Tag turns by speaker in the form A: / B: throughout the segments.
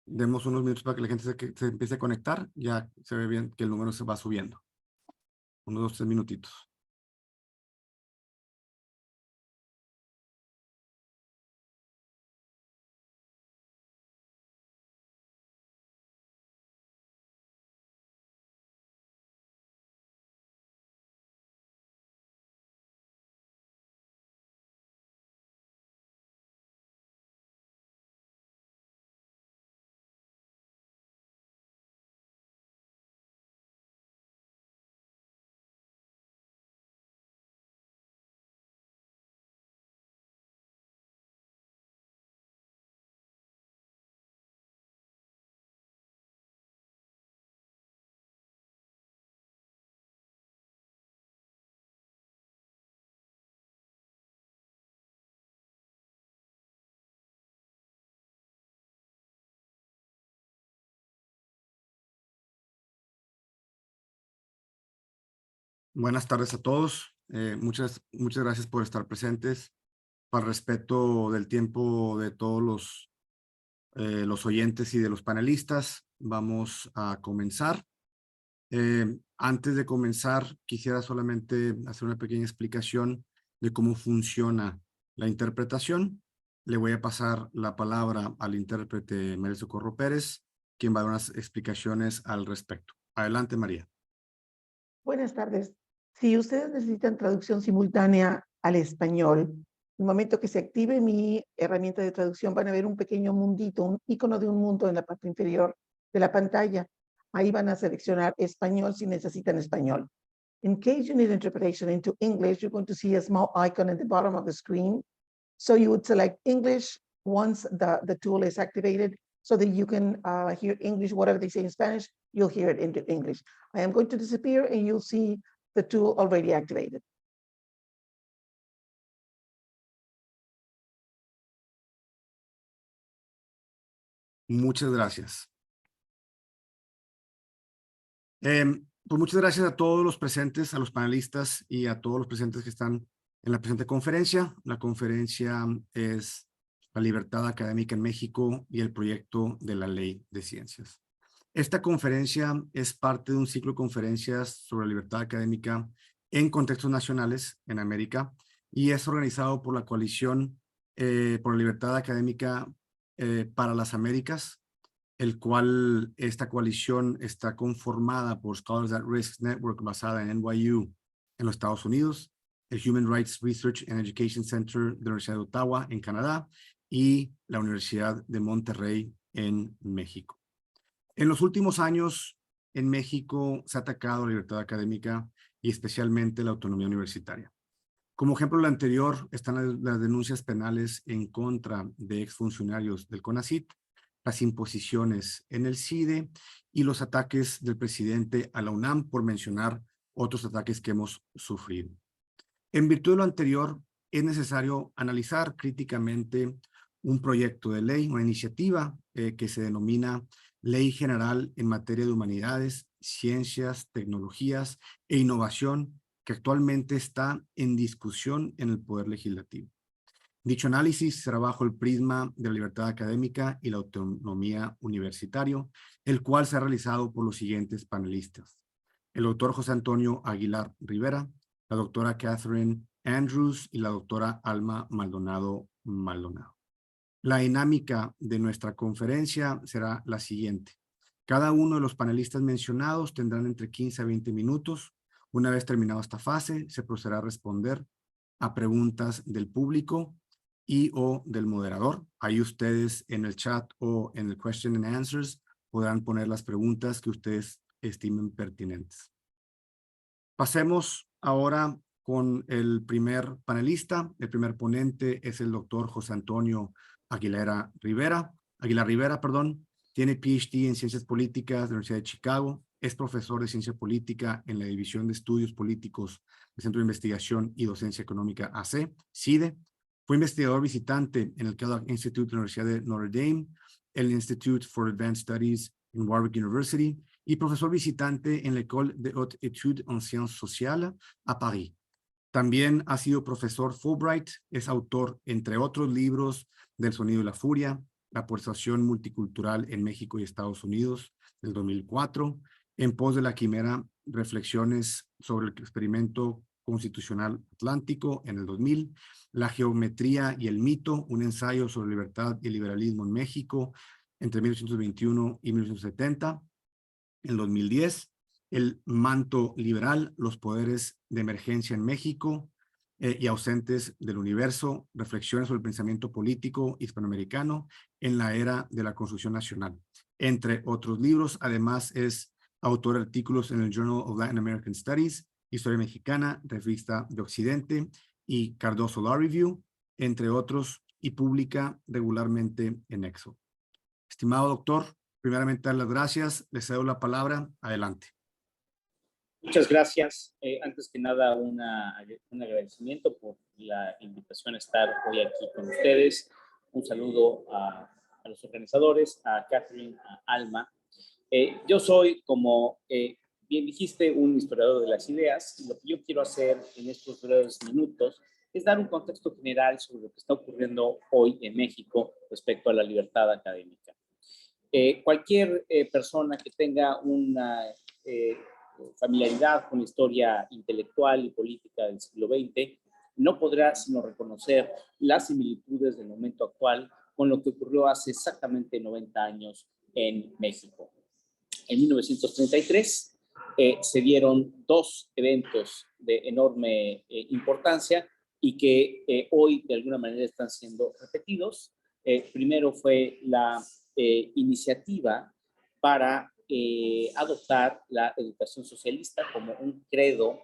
A: Demos unos minutos para que la gente se empiece a conectar. Ya se ve bien que el número se va subiendo. Unos 2, 3 minutitos. Buenas tardes a todos. Muchas gracias por estar presentes. Para respeto del tiempo de todos los oyentes y de los panelistas, vamos a comenzar. Antes de comenzar, quisiera solamente hacer una pequeña explicación de cómo funciona la interpretación. Le voy a pasar la palabra al intérprete María Socorro Pérez, quien va a dar unas explicaciones al respecto. Adelante, María.
B: Buenas tardes. Si ustedes necesitan traducción simultánea al español, en el momento que se active mi herramienta de traducción van a ver un pequeño mundito, un icono de un mundo en la parte inferior de la pantalla. Ahí van a seleccionar español si necesitan español. In case you need interpretation into English, you're going to see a small icon at the bottom of the screen. So you would select English once the tool is activated so that you can hear English, whatever they say in Spanish, you'll hear it into English. I am going to disappear and you'll see the tool already activated.
A: Muchas gracias. Pues muchas gracias a todos los presentes, a los panelistas y a todos los presentes que están en la presente conferencia. La conferencia es La libertad académica en México y el proyecto de la Ley de Ciencias. Esta conferencia es parte de un ciclo de conferencias sobre libertad académica en contextos nacionales en América y es organizado por la Coalición por la Libertad Académica para las Américas, el cual esta coalición está conformada por Scholars at Risk Network basada en NYU en los Estados Unidos, el Human Rights Research and Education Center de la Universidad de Ottawa en Canadá y la Universidad de Monterrey en México. En los últimos años, en México se ha atacado la libertad académica y especialmente la autonomía universitaria. Como ejemplo de lo anterior están las denuncias penales en contra de exfuncionarios del CONACYT, las imposiciones en el CIDE y los ataques del presidente a la UNAM, por mencionar otros ataques que hemos sufrido. En virtud de lo anterior, es necesario analizar críticamente un proyecto de ley, una iniciativa que se denomina Ley General en Materia de Humanidades, Ciencias, Tecnologías e Innovación, que actualmente está en discusión en el Poder Legislativo. Dicho análisis será bajo el prisma de la libertad académica y la autonomía universitaria, el cual se ha realizado por los siguientes panelistas: el doctor José Antonio Aguilar Rivera, la doctora Catherine Andrews y la doctora Alma Maldonado. La dinámica de nuestra conferencia será la siguiente. Cada uno de los panelistas mencionados tendrán entre 15 a 20 minutos. Una vez terminada esta fase, se procederá a responder a preguntas del público y o del moderador. Ahí ustedes en el chat o en el question and answers podrán poner las preguntas que ustedes estimen pertinentes. Pasemos ahora con el primer panelista. El primer ponente es el doctor José Antonio Aguilar Rivera. Tiene PhD en Ciencias Políticas de la Universidad de Chicago. Es profesor de Ciencia Política en la División de Estudios Políticos del Centro de Investigación y Docencia Económica AC, CIDE. Fue investigador visitante en el Kellogg Institute de la Universidad de Notre Dame, el Institute for Advanced Studies en Warwick University y profesor visitante en la École de Haute Études en Sciences Sociales a París. También ha sido profesor Fulbright, es autor, entre otros libros, del Sonido y la Furia, la polarización multicultural en México y Estados Unidos, del 2004, En pos de la quimera, reflexiones sobre el experimento constitucional atlántico en el 2000, La geometría y el mito, un ensayo sobre libertad y liberalismo en México entre 1921 y 1970, en el 2010, El manto liberal, los poderes de emergencia en México y ausentes del universo, reflexiones sobre el pensamiento político hispanoamericano en la era de la construcción nacional, entre otros libros. Además es autor de artículos en el Journal of Latin American Studies, Historia Mexicana, Revista de Occidente y Cardoso Law Review, entre otros, y publica regularmente en Exo. Estimado doctor, primeramente dar las gracias, le cedo la palabra, adelante.
C: Muchas gracias. Antes que nada, un agradecimiento por la invitación a estar hoy aquí con ustedes. Un saludo a los organizadores, a Catherine, a Alma. Yo soy, como bien dijiste, un historiador de las ideas, y lo que yo quiero hacer en estos breves minutos es dar un contexto general sobre lo que está ocurriendo hoy en México respecto a la libertad académica. Cualquier persona que tenga una familiaridad con la historia intelectual y política del siglo XX no podrá sino reconocer las similitudes del momento actual con lo que ocurrió hace exactamente 90 años en México. En 1933 se dieron dos eventos de enorme importancia y que hoy de alguna manera están siendo repetidos. Primero fue la iniciativa para adoptar la educación socialista como un credo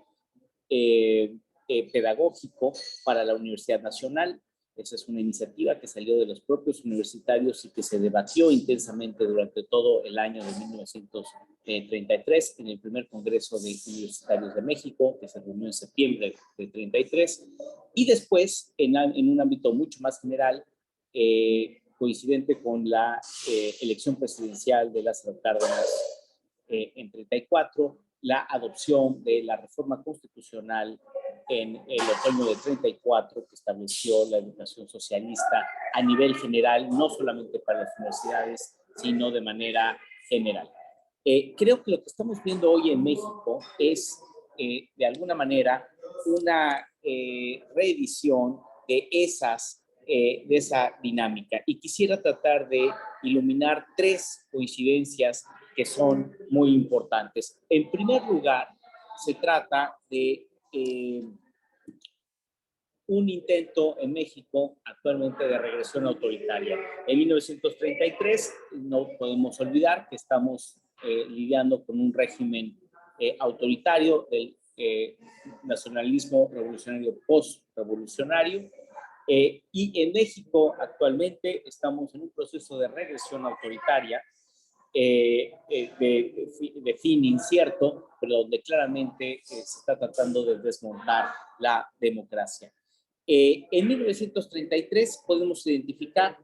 C: pedagógico para la Universidad Nacional. Esa es una iniciativa que salió de los propios universitarios y que se debatió intensamente durante todo el año de 1933 en el primer Congreso de Universitarios de México, que se reunió en septiembre de 33, y después, en un ámbito mucho más general, coincidente con la elección presidencial de Lázaro Cárdenas en 34, la adopción de la reforma constitucional en el otoño de 34, que estableció la educación socialista a nivel general, no solamente para las universidades, sino de manera general. Creo que lo que estamos viendo hoy en México es, de alguna manera, una reedición de esa dinámica. Y quisiera tratar de iluminar tres coincidencias que son muy importantes. En primer lugar, se trata de un intento en México actualmente de regresión autoritaria. En 1933 no podemos olvidar que estamos lidiando con un régimen autoritario del nacionalismo revolucionario post-revolucionario. Y en México actualmente estamos en un proceso de regresión autoritaria de fin incierto, pero donde claramente se está tratando de desmontar la democracia. En 1933 podemos identificar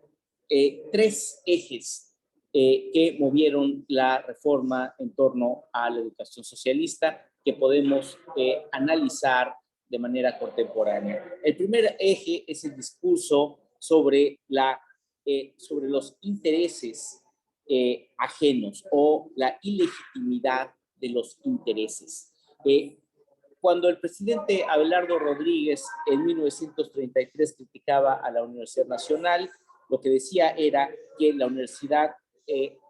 C: tres ejes que movieron la reforma en torno a la educación socialista que podemos analizar de manera contemporánea. El primer eje es el discurso sobre los intereses ajenos o la ilegitimidad de los intereses. Cuando el presidente Abelardo Rodríguez en 1933 criticaba a la Universidad Nacional, lo que decía era que la universidad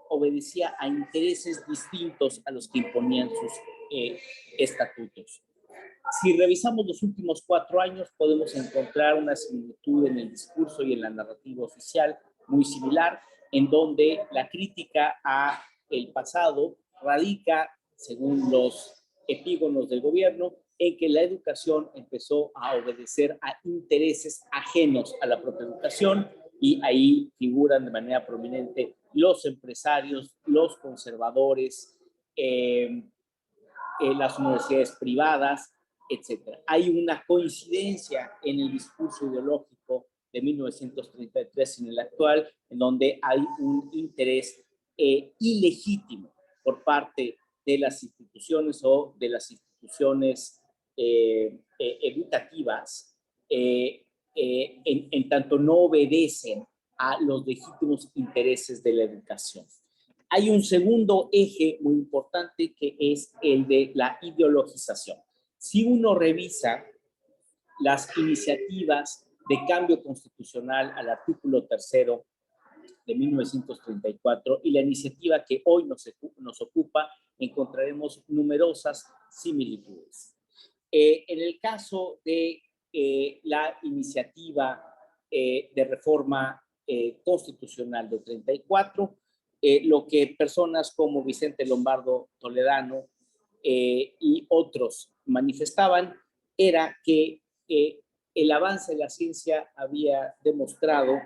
C: obedecía a intereses distintos a los que imponían sus estatutos. Si revisamos los últimos 4 años, podemos encontrar una similitud en el discurso y en la narrativa oficial muy similar, en donde la crítica a el pasado radica, según los epígonos del gobierno, en que la educación empezó a obedecer a intereses ajenos a la propia educación, y ahí figuran de manera prominente los empresarios, los conservadores, las universidades privadas, etc. Hay una coincidencia en el discurso ideológico de 1933 en el actual, en donde hay un interés ilegítimo por parte de las instituciones o de las instituciones educativas, en tanto no obedecen a los legítimos intereses de la educación. Hay un segundo eje muy importante que es el de la ideologización. Si uno revisa las iniciativas de cambio constitucional al artículo 3º de 1934 y la iniciativa que hoy nos ocupa, encontraremos numerosas similitudes. En el caso de la iniciativa de reforma constitucional de 34, lo que personas como Vicente Lombardo Toledano y otros manifestaban era que el avance de la ciencia había demostrado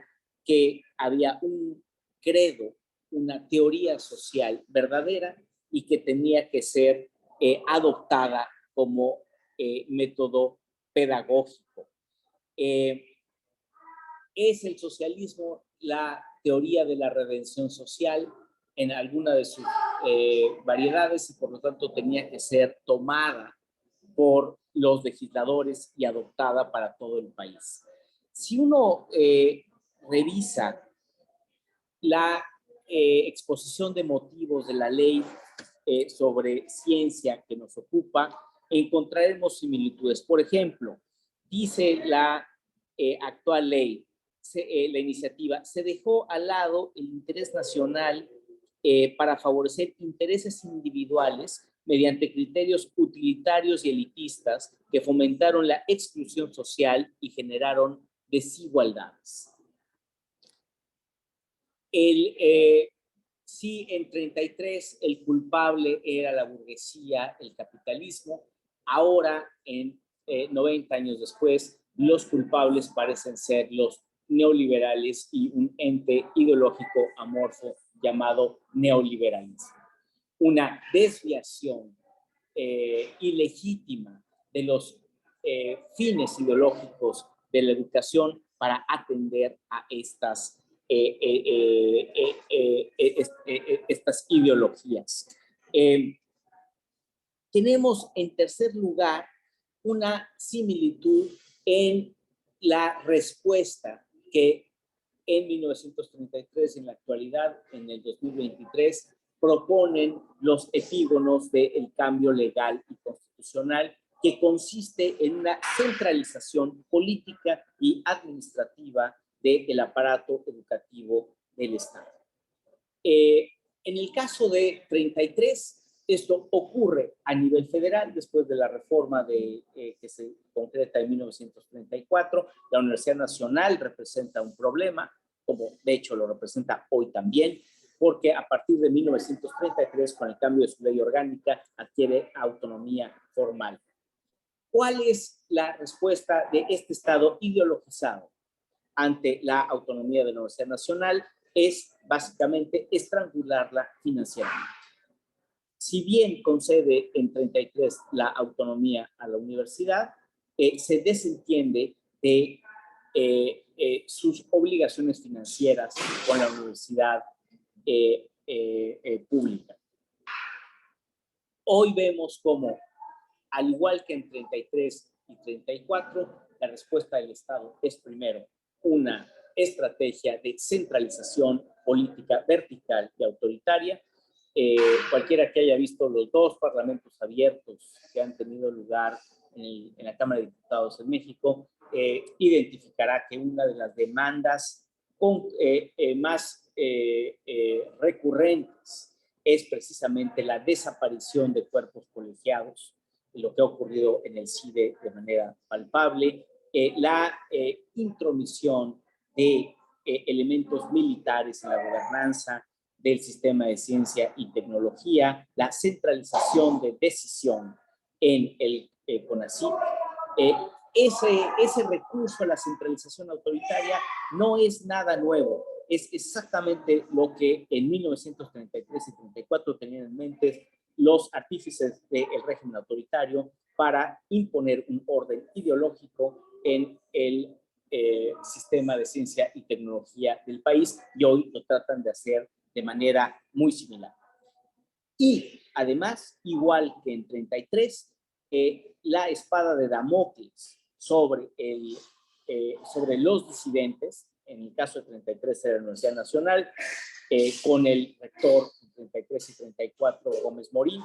C: que había un credo, una teoría social verdadera y que tenía que ser adoptada como método pedagógico. ¿Es el socialismo la teoría de la redención social en alguna de sus variedades y por lo tanto tenía que ser tomada por los legisladores y adoptada para todo el país? Si uno revisa la exposición de motivos de la ley sobre ciencia que nos ocupa, encontraremos similitudes. Por ejemplo, dice la actual ley, la iniciativa, se dejó al lado el interés nacional para favorecer intereses individuales mediante criterios utilitarios y elitistas que fomentaron la exclusión social y generaron desigualdades. Si en 33 el culpable era la burguesía, el capitalismo, ahora, en 90 años después, los culpables parecen ser los neoliberales y un ente ideológico amorfo llamado neoliberalismo. Una desviación ilegítima de los fines ideológicos de la educación para atender a estas ideologías. Tenemos en tercer lugar una similitud en la respuesta que en 1933 y en la actualidad, en el 2023, proponen los epígonos del cambio legal y constitucional, que consiste en una centralización política y administrativa del aparato educativo del Estado. En el caso de 33, esto ocurre a nivel federal después de la reforma que se concreta en 1934. La Universidad Nacional representa un problema, como de hecho lo representa hoy también, porque a partir de 1933, con el cambio de su ley orgánica, adquiere autonomía formal. ¿Cuál es la respuesta de este Estado ideologizado ante la autonomía de la Universidad Nacional? Es básicamente estrangularla financieramente. Si bien concede en 33 la autonomía a la universidad, se desentiende de sus obligaciones financieras con la universidad pública. Hoy vemos cómo, al igual que en 33 y 34, la respuesta del Estado es primero una estrategia de centralización política vertical y autoritaria. Cualquiera que haya visto los dos parlamentos abiertos que han tenido lugar en la Cámara de Diputados en México, identificará que una de las demandas más recurrentes es precisamente la desaparición de cuerpos colegiados, lo que ha ocurrido en el CIDE de manera palpable, la intromisión de elementos militares en la gobernanza del sistema de ciencia y tecnología, la centralización de decisión en el CONACYT. Ese recurso a la centralización autoritaria no es nada nuevo, es exactamente lo que en 1933 y 34 tenían en mente los artífices del régimen autoritario para imponer un orden ideológico en el sistema de ciencia y tecnología del país, y hoy lo tratan de hacer de manera muy similar. Y además, igual que en 33, la espada de Damocles sobre los disidentes en el caso de 33 era la Universidad Nacional, con el rector 33 y 34 Gómez Morín,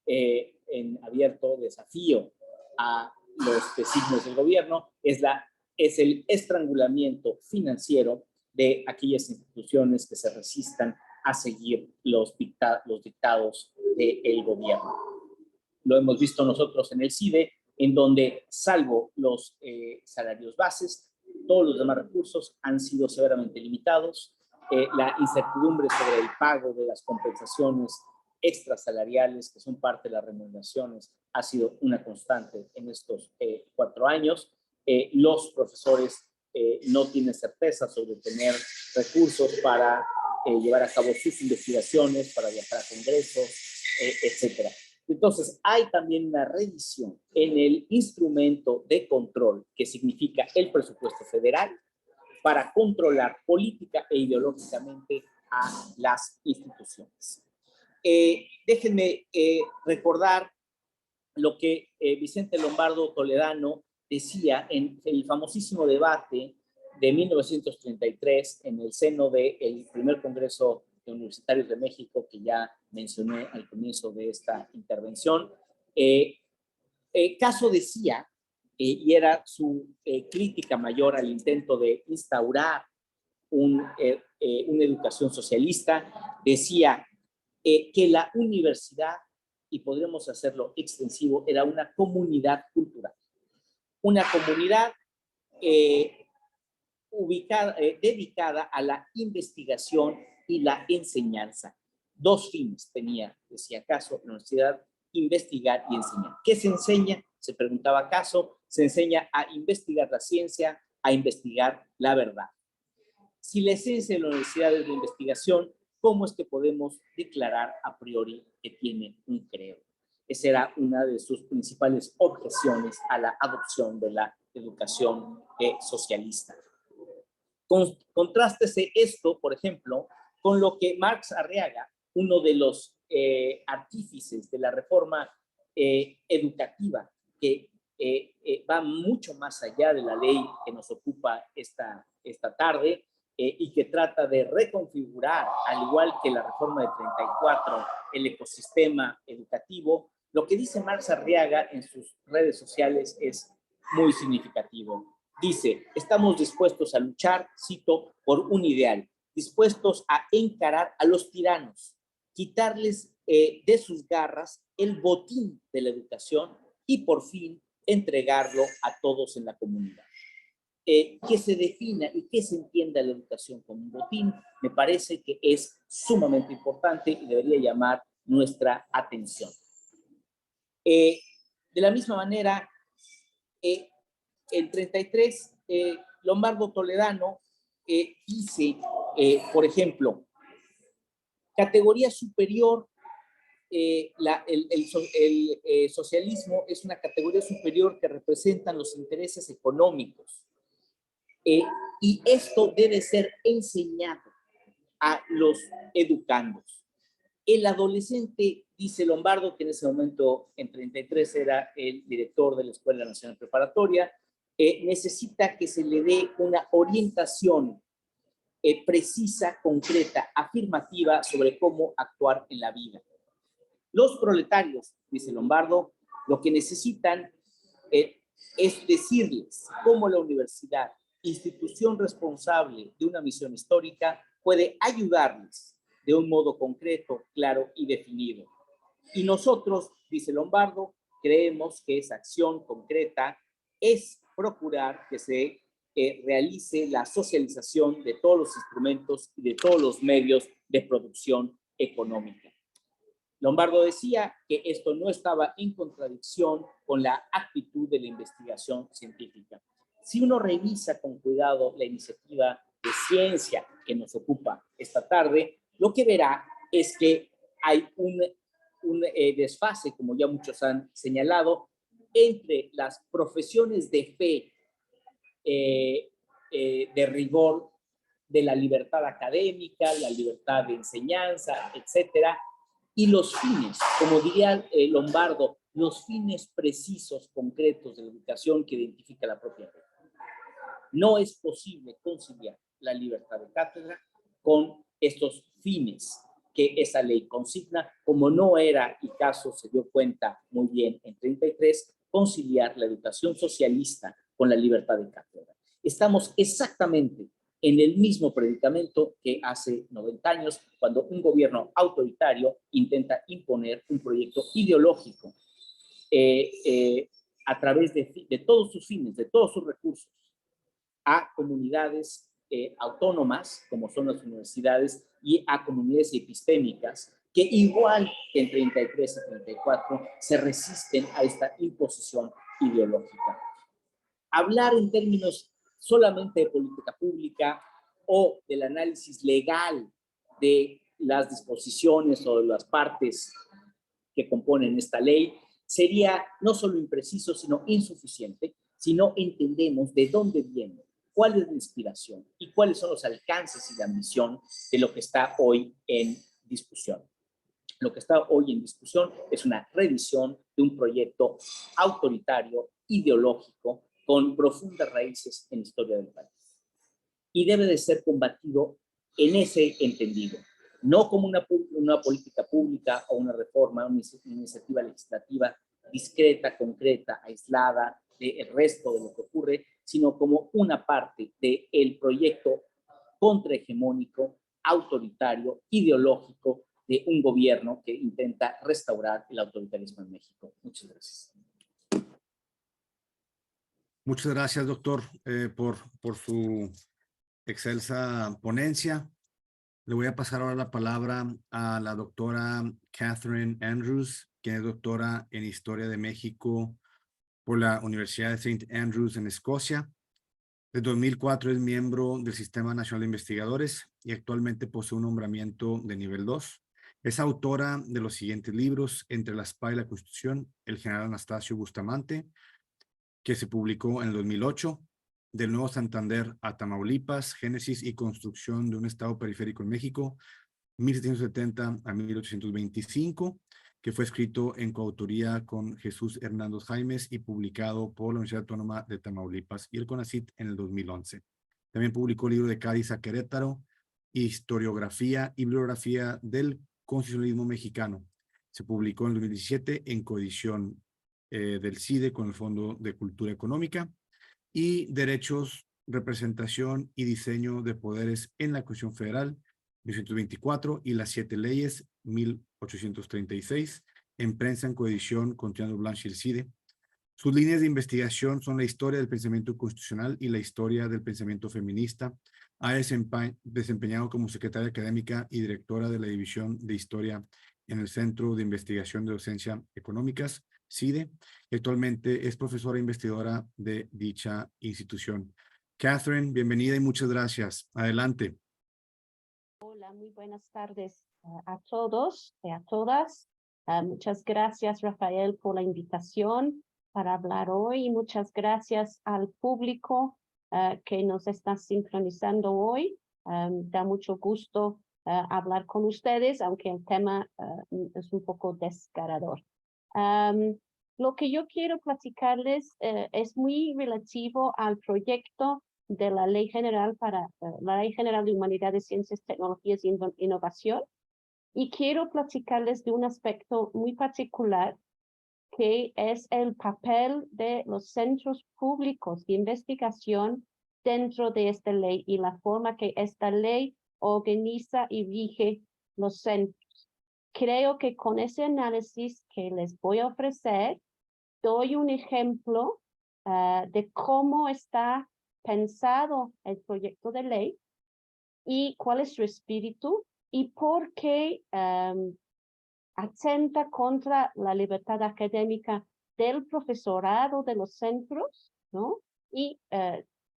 C: en abierto desafío a los designios del gobierno, es el estrangulamiento financiero de aquellas instituciones que se resistan a seguir los dictados del gobierno. Lo hemos visto nosotros en el CIDE, en donde, salvo los salarios bases, todos los demás recursos han sido severamente limitados. La incertidumbre sobre el pago de las compensaciones extrasalariales, que son parte de las remuneraciones, ha sido una constante en estos 4 años. Los profesores no tienen certeza sobre tener recursos para llevar a cabo sus investigaciones, para viajar a congresos, etcétera. Entonces, hay también una revisión en el instrumento de control que significa el presupuesto federal para controlar política e ideológicamente a las instituciones. Déjenme recordar lo que Vicente Lombardo Toledano decía en el famosísimo debate de 1933 en el seno del primer Congreso de Universitarios de México, que ya mencioné al comienzo de esta intervención. Caso decía, y era su crítica mayor al intento de instaurar una educación socialista, decía que la universidad, y podríamos hacerlo extensivo, era una comunidad cultural. Una comunidad dedicada a la investigación y la enseñanza. 2 fines tenía, decía Caso, la universidad: investigar y enseñar. ¿Qué se enseña? Se preguntaba Caso. Se enseña a investigar la ciencia, a investigar la verdad. Si la esencia de la universidad es la investigación, ¿cómo es que podemos declarar a priori que tiene un creo? Esa era una de sus principales objeciones a la adopción de la educación socialista. Contrástese esto, por ejemplo, con lo que Marx Arriaga, uno de los artífices de la reforma educativa, que va mucho más allá de la ley que nos ocupa esta tarde, y que trata de reconfigurar, al igual que la reforma de 34, el ecosistema educativo. Lo que dice Marx Arriaga en sus redes sociales es muy significativo. Dice: estamos dispuestos a luchar, cito, por un ideal, dispuestos a encarar a los tiranos, quitarles de sus garras el botín de la educación y por fin entregarlo a todos en la comunidad. Que se defina y que se entienda la educación como un botín, me parece que es sumamente importante y debería llamar nuestra atención. De la misma manera, en 33, Lombardo Toledano dice, por ejemplo, categoría superior, el socialismo es una categoría superior que representan los intereses económicos. Y esto debe ser enseñado a los educandos. El adolescente, dice Lombardo, que en ese momento, en 33, era el director de la Escuela Nacional Preparatoria, necesita que se le dé una orientación precisa, concreta, afirmativa sobre cómo actuar en la vida. Los proletarios, dice Lombardo, lo que necesitan es decirles cómo la universidad, institución responsable de una misión histórica, puede ayudarles de un modo concreto, claro y definido. Y nosotros, dice Lombardo, creemos que esa acción concreta es procurar que se realice la socialización de todos los instrumentos y de todos los medios de producción económica. Lombardo decía que esto no estaba en contradicción con la actitud de la investigación científica. Si uno revisa con cuidado la iniciativa de ciencia que nos ocupa esta tarde, lo que verá es que hay un desfase, como ya muchos han señalado, entre las profesiones de fe, de rigor, de la libertad académica, la libertad de enseñanza, etcétera, y los fines, como diría Lombardo, los fines precisos, concretos de la educación que identifica la propia fe. No es posible conciliar la libertad de cátedra con estos fines que esa ley consigna, como no era, y Caso se dio cuenta muy bien en 33, conciliar la educación socialista con la libertad de cátedra. Estamos exactamente en el mismo predicamento que hace 90 años, cuando un gobierno autoritario intenta imponer un proyecto ideológico a través de todos sus fines, de todos sus recursos, a comunidades autónomas, como son las universidades, y a comunidades epistémicas, que igual que en 33 y 34 se resisten a esta imposición ideológica. Hablar en términos solamente de política pública o del análisis legal de las disposiciones o de las partes que componen esta ley sería no solo impreciso, sino insuficiente, si no entendemos de dónde viene, cuál es la inspiración y cuáles son los alcances y la misión de lo que está hoy en discusión. Lo que está hoy en discusión es una revisión de un proyecto autoritario, ideológico, con profundas raíces en la historia del país. Y debe de ser combatido en ese entendido, no como una política pública o una reforma, una iniciativa legislativa discreta, concreta, aislada del resto de lo que ocurre, sino como una parte del proyecto contrahegemónico, autoritario, ideológico de un gobierno que intenta restaurar el autoritarismo en México. Muchas gracias.
A: Muchas gracias, doctor, por su excelsa ponencia. Le voy a pasar ahora la palabra a la doctora Catherine Andrews, que es doctora en Historia de México por la Universidad de St. Andrews en Escocia. Desde 2004 es miembro del Sistema Nacional de Investigadores y actualmente posee un nombramiento de nivel 2. Es autora de los siguientes libros: Entre la espada y la Constitución, el general Anastasio Bustamante, que se publicó en el 2008, Del Nuevo Santander a Tamaulipas, Génesis y Construcción de un Estado Periférico en México, 1770 a 1825, que fue escrito en coautoría con Jesús Hernández Jaimes y publicado por la Universidad Autónoma de Tamaulipas y el CONACYT en el 2011. También publicó el libro de Cádiz a Querétaro, Historiografía y Bibliografía del Constitucionalismo Mexicano. Se publicó en el 2017 en coedición del CIDE con el Fondo de Cultura Económica, y Derechos, Representación y Diseño de Poderes en la Constitución Federal, 1924, y las 7 leyes, 1836, en prensa en coedición con Triángulo Blanche y el CIDE. Sus líneas de investigación son la historia del pensamiento constitucional y la historia del pensamiento feminista. Ha desempeñado como secretaria académica y directora de la División de Historia en el Centro de Investigación de Docencia Económicas, CIDE, y actualmente es profesora e investigadora de dicha institución. Catherine, bienvenida y muchas gracias. Adelante.
D: Hola, muy buenas tardes a todos y a todas. Muchas gracias, Rafael, por la invitación para hablar hoy, y muchas gracias al público que nos está sincronizando hoy. Da mucho gusto hablar con ustedes, aunque el tema es un poco desgarrador. Lo que yo quiero platicarles es muy relativo al proyecto de la Ley General la Ley General de Humanidades, Ciencias, Tecnologías e Innovación, y quiero platicarles de un aspecto muy particular que es el papel de los centros públicos de investigación dentro de esta ley y la forma que esta ley organiza y rige los centros. Creo que con ese análisis que les voy a ofrecer, doy un ejemplo de cómo está pensado el proyecto de ley y cuál es su espíritu y por qué atenta contra la libertad académica del profesorado de los centros, ¿no? Y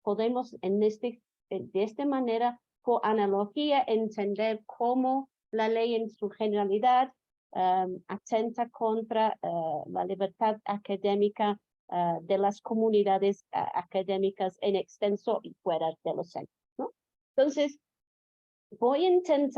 D: podemos de esta manera, por analogía, entender cómo la ley en su generalidad atenta contra la libertad académica de las comunidades académicas en extenso y fuera de los centros, ¿no? Entonces, voy a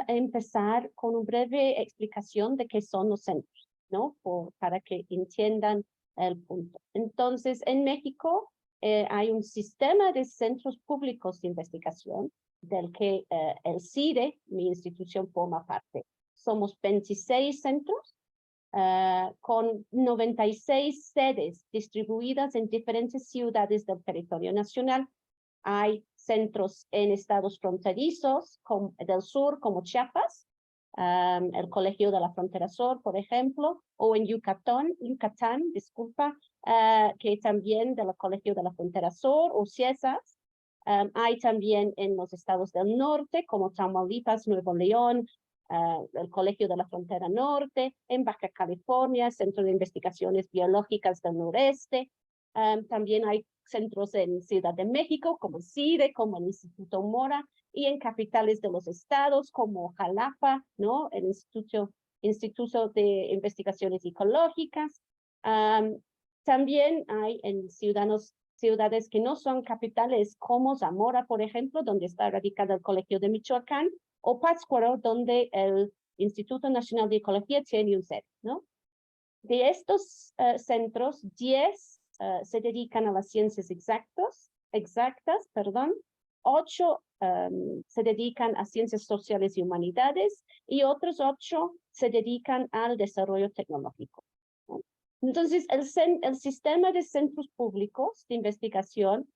D: empezar con una breve explicación de qué son los centros, ¿no? Para que entiendan el punto. Entonces, en México hay un sistema de centros públicos de investigación del que el CIDE, mi institución, forma parte. Somos 26 centros con 96 sedes distribuidas en diferentes ciudades del territorio nacional. Hay centros en estados fronterizos del sur, como Chiapas, el Colegio de la Frontera Sur, por ejemplo, o en Yucatán, que también del Colegio de la Frontera Sur, o Ciesas. Hay también en los estados del norte, como Tamaulipas, Nuevo León, el Colegio de la Frontera Norte, en Baja California, Centro de Investigaciones Biológicas del Noreste. También hay centros en Ciudad de México, como el CIDE, como el Instituto Mora, y en capitales de los estados, como Jalapa, ¿no? El Instituto de Investigaciones Ecológicas. También hay en ciudades que no son capitales, como Zamora, por ejemplo, donde está radicado el Colegio de Michoacán, o Pátzcuaro, donde el Instituto Nacional de Ecología tiene un sede, ¿no? De estos centros, 10 se dedican a las ciencias exactas, 8 se dedican a ciencias sociales y humanidades, y otros 8 se dedican al desarrollo tecnológico, ¿no? Entonces, el sistema de centros públicos de investigación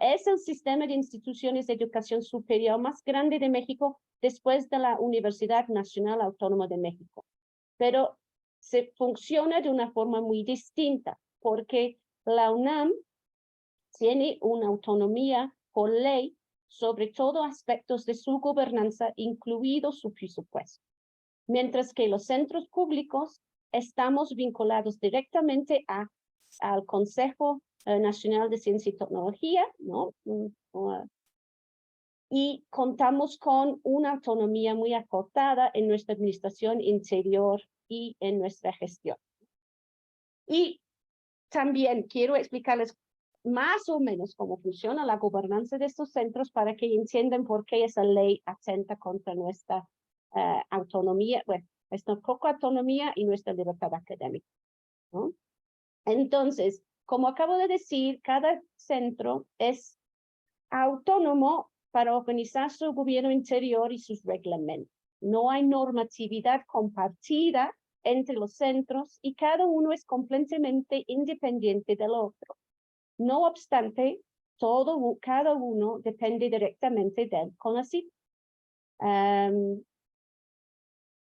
D: es el sistema de instituciones de educación superior más grande de México después de la Universidad Nacional Autónoma de México. Pero se funciona de una forma muy distinta, porque la UNAM tiene una autonomía por ley sobre todo aspectos de su gobernanza, incluido su presupuesto. Mientras que los centros públicos estamos vinculados directamente al Consejo Nacional de Ciencia y Tecnología, ¿no? Y contamos con una autonomía muy acotada en nuestra administración interior y en nuestra gestión. Y también quiero explicarles más o menos cómo funciona la gobernanza de estos centros para que entiendan por qué esa ley atenta contra nuestra autonomía, bueno, nuestra poca autonomía y nuestra libertad académica, ¿no? Entonces, como acabo de decir, cada centro es autónomo para organizar su gobierno interior y sus reglamentos. No hay normatividad compartida entre los centros y cada uno es completamente independiente del otro. No obstante, cada uno depende directamente del CONACYT.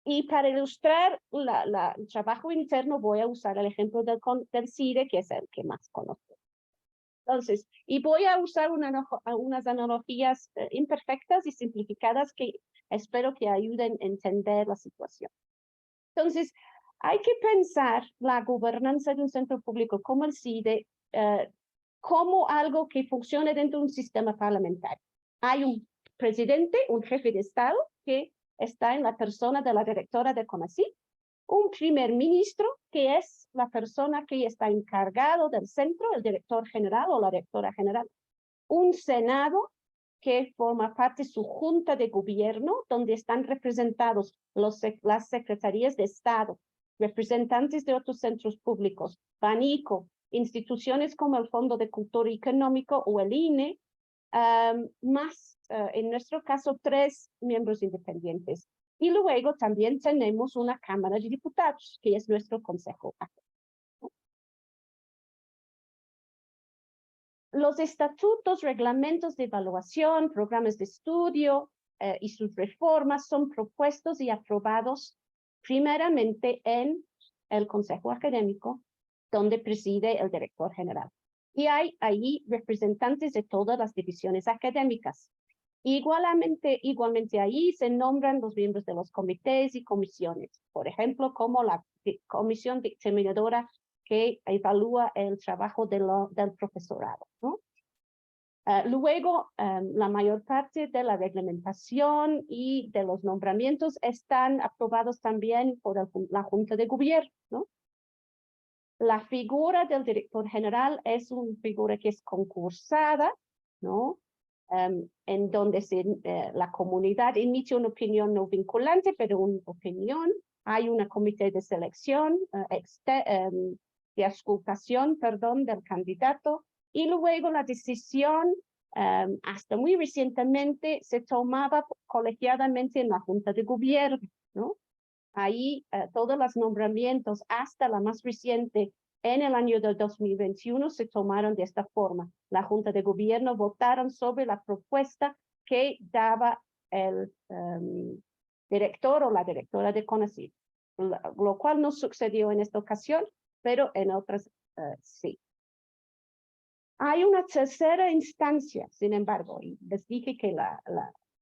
D: Y para ilustrar el trabajo interno voy a usar el ejemplo del CIDE, que es el que más conozco. Entonces, y voy a usar unas analogías imperfectas y simplificadas que espero que ayuden a entender la situación. Entonces, hay que pensar la gobernanza de un centro público como el CIDE como algo que funcione dentro de un sistema parlamentario. Hay un presidente, un jefe de Estado, que está en la persona de la directora de CONACYT, un primer ministro, que es la persona que está encargado del centro, el director general o la directora general, un senado que forma parte de su junta de gobierno, donde están representados las secretarías de Estado, representantes de otros centros públicos, BANICO, instituciones como el Fondo de Cultura Económico o el INE, más, en nuestro caso, 3 miembros independientes. Y luego también tenemos una Cámara de Diputados, que es nuestro consejo. Los estatutos, reglamentos de evaluación, programas de estudio y sus reformas son propuestos y aprobados primeramente en el Consejo Académico, donde preside el director general. Y hay ahí representantes de todas las divisiones académicas. Igualmente ahí se nombran los miembros de los comités y comisiones, por ejemplo, como la comisión dictaminadora que evalúa el trabajo del profesorado, ¿no? Luego, la mayor parte de la reglamentación y de los nombramientos están aprobados también por la Junta de Gobierno, ¿no? La figura del director general es una figura que es concursada, ¿no? En donde la comunidad emite una opinión no vinculante, pero una opinión. Hay una comité de selección, de auscultación, del candidato, Y luego la decisión, hasta muy recientemente, se tomaba colegiadamente en la Junta de Gobierno, ¿no? Ahí todos los nombramientos, hasta la más reciente, en el año de 2021, se tomaron de esta forma. La Junta de Gobierno votaron sobre la propuesta que daba el director o la directora de CONACYT, lo cual no sucedió en esta ocasión, pero en otras sí. Hay una tercera instancia, sin embargo, y les dije que la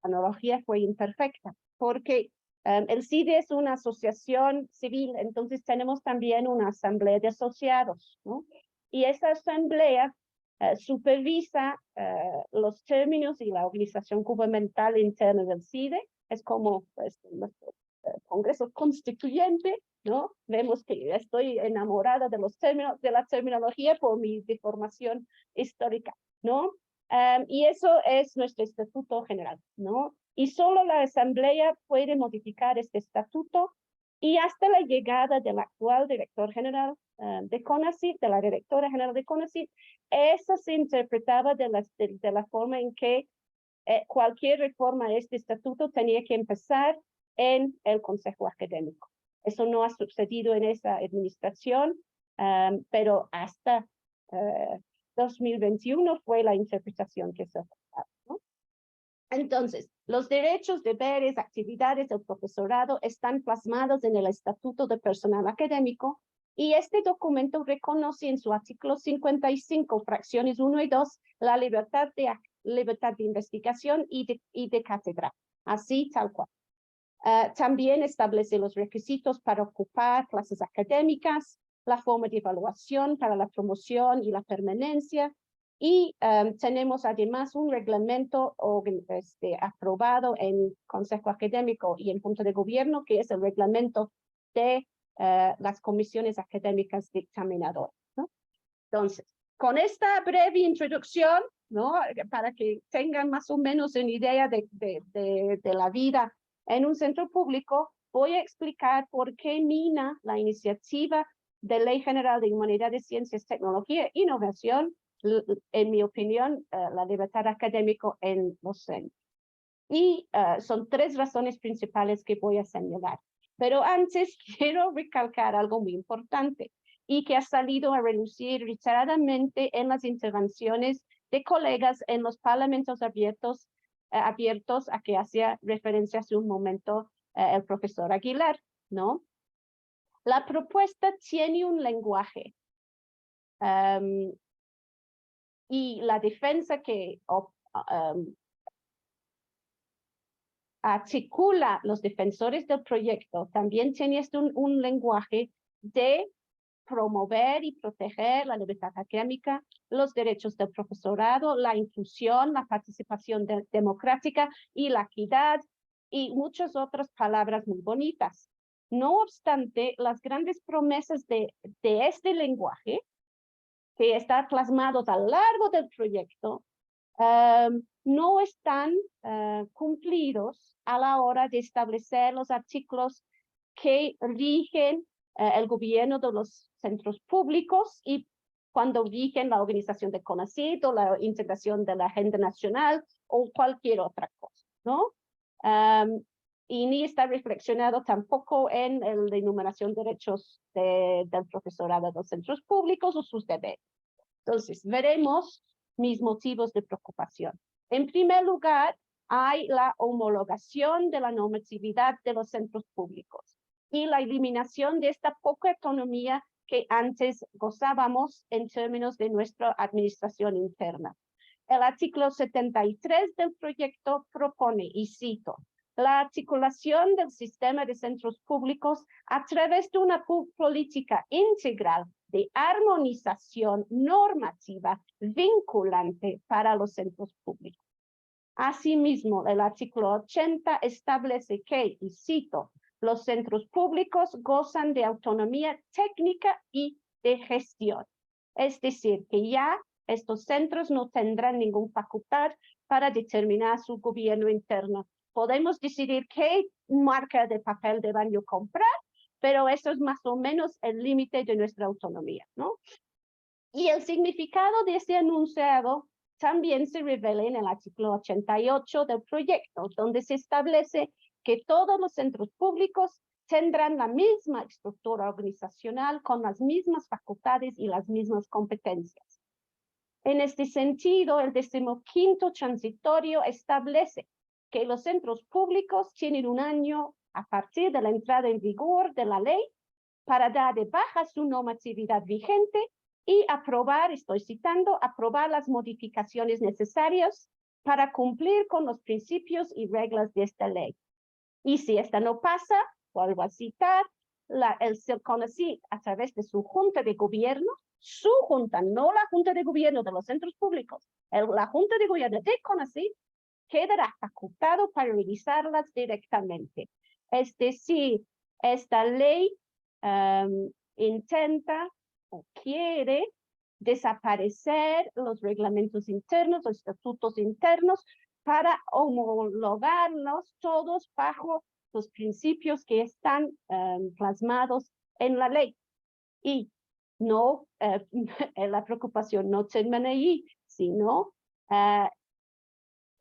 D: analogía fue imperfecta, porque el CIDE es una asociación civil, entonces tenemos también una asamblea de asociados, ¿no? Y esa asamblea supervisa los términos y la organización gubernamental interna del CIDE, es como pues, nuestro Congreso Constituyente, ¿no? Vemos que estoy enamorada de los términos, de la terminología por mi deformación histórica, ¿no? Y eso es nuestro estatuto general, ¿no? Y solo la asamblea puede modificar este estatuto y hasta la llegada del actual director general de CONACYT, de la directora general de CONACYT, eso se interpretaba de la forma en que cualquier reforma a este estatuto tenía que empezar en el Consejo Académico. Eso no ha sucedido en esa administración, pero hasta 2021 fue la interpretación que se ha dado, ¿no? Entonces, los derechos, deberes, actividades del profesorado están plasmados en el Estatuto de Personal Académico y este documento reconoce en su artículo 55, fracciones 1 y 2, la libertad de investigación y de cátedra, así tal cual. También establece los requisitos para ocupar clases académicas, la forma de evaluación para la promoción y la permanencia, y tenemos además un reglamento aprobado en Consejo Académico y en Junta de Gobierno, que es el reglamento de las comisiones académicas dictaminadoras, ¿no? Entonces, con esta breve introducción, ¿no? Para que tengan más o menos una idea de la vida en un centro público, voy a explicar por qué mina la iniciativa de Ley General de Humanidades, Ciencias, Tecnología e Innovación, en mi opinión, la libertad académica en los centros. Y son 3 razones principales que voy a señalar. Pero antes quiero recalcar algo muy importante y que ha salido a relucir reiteradamente en las intervenciones de colegas en los parlamentos abiertos a que hacía referencia hace un momento el profesor Aguilar, ¿no? La propuesta tiene un lenguaje y la defensa que articula los defensores del proyecto también tiene un lenguaje de promover y proteger la libertad académica, los derechos del profesorado, la inclusión, la participación democrática y la equidad y muchas otras palabras muy bonitas. No obstante, las grandes promesas de este lenguaje, que está plasmado a lo largo del proyecto, no están cumplidos a la hora de establecer los artículos que rigen el gobierno de los centros públicos y cuando rigen la organización de CONACYT o la integración de la agenda nacional o cualquier otra cosa, ¿no? Y ni está reflexionado tampoco en la enumeración de derechos del profesorado de los centros públicos o sus deberes. Entonces, veremos mis motivos de preocupación. En primer lugar, hay la homologación de la normatividad de los centros públicos y la eliminación de esta poca autonomía que antes gozábamos en términos de nuestra administración interna. El artículo 73 del proyecto propone, y cito, la articulación del sistema de centros públicos a través de una política integral de armonización normativa vinculante para los centros públicos. Asimismo, el artículo 80 establece que, y cito, los centros públicos gozan de autonomía técnica y de gestión. Es decir, que ya estos centros no tendrán ninguna facultad para determinar su gobierno interno. Podemos decidir qué marca de papel de baño comprar, pero eso es más o menos el límite de nuestra autonomía, ¿no? Y el significado de este enunciado también se revela en el artículo 88 del proyecto, donde se establece que todos los centros públicos tendrán la misma estructura organizacional con las mismas facultades y las mismas competencias. En este sentido, el 15º transitorio establece que los centros públicos tienen un año a partir de la entrada en vigor de la ley para dar de baja su normatividad vigente y aprobar, estoy citando, aprobar las modificaciones necesarias para cumplir con los principios y reglas de esta ley. Y si esta no pasa, vuelvo a citar, el CONACYT a través de su junta de gobierno, su junta, no la junta de gobierno de los centros públicos, la junta de gobierno de CONACYT quedará facultado para revisarlas directamente. Es decir, esta ley intenta o quiere desaparecer los reglamentos internos, los estatutos internos, para homologarlos todos bajo los principios que están plasmados en la ley. Y no, la preocupación no termina ahí, sino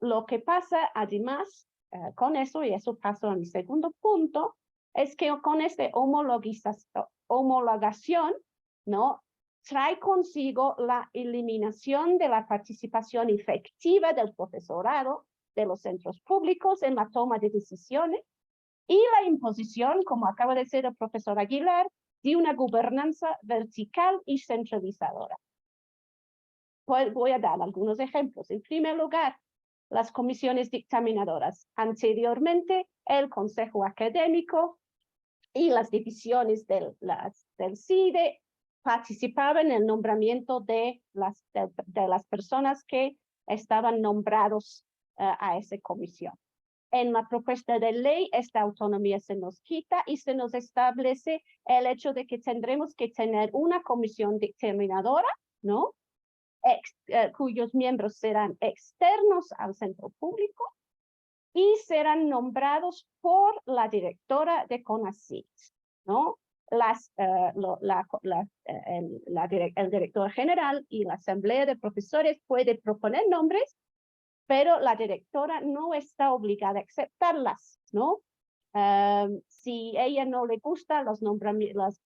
D: lo que pasa además con eso, y eso pasa a mi segundo punto, es que con esta homologación, ¿no?, trae consigo la eliminación de la participación efectiva del profesorado de los centros públicos en la toma de decisiones y la imposición, como acaba de decir el profesor Aguilar, de una gobernanza vertical y centralizadora. Pues voy a dar algunos ejemplos. En primer lugar, las comisiones dictaminadoras. Anteriormente, el Consejo Académico y las divisiones del CIDE participaban en el nombramiento de las personas que estaban nombrados a esa comisión. En la propuesta de ley, esta autonomía se nos quita y se nos establece el hecho de que tendremos que tener una comisión dictaminadora, ¿no?, cuyos miembros serán externos al centro público y serán nombrados por la directora de CONACYT, ¿no? El director general y la asamblea de profesores puede proponer nombres, pero la directora no está obligada a aceptarlas, ¿no? Si ella no le gustan las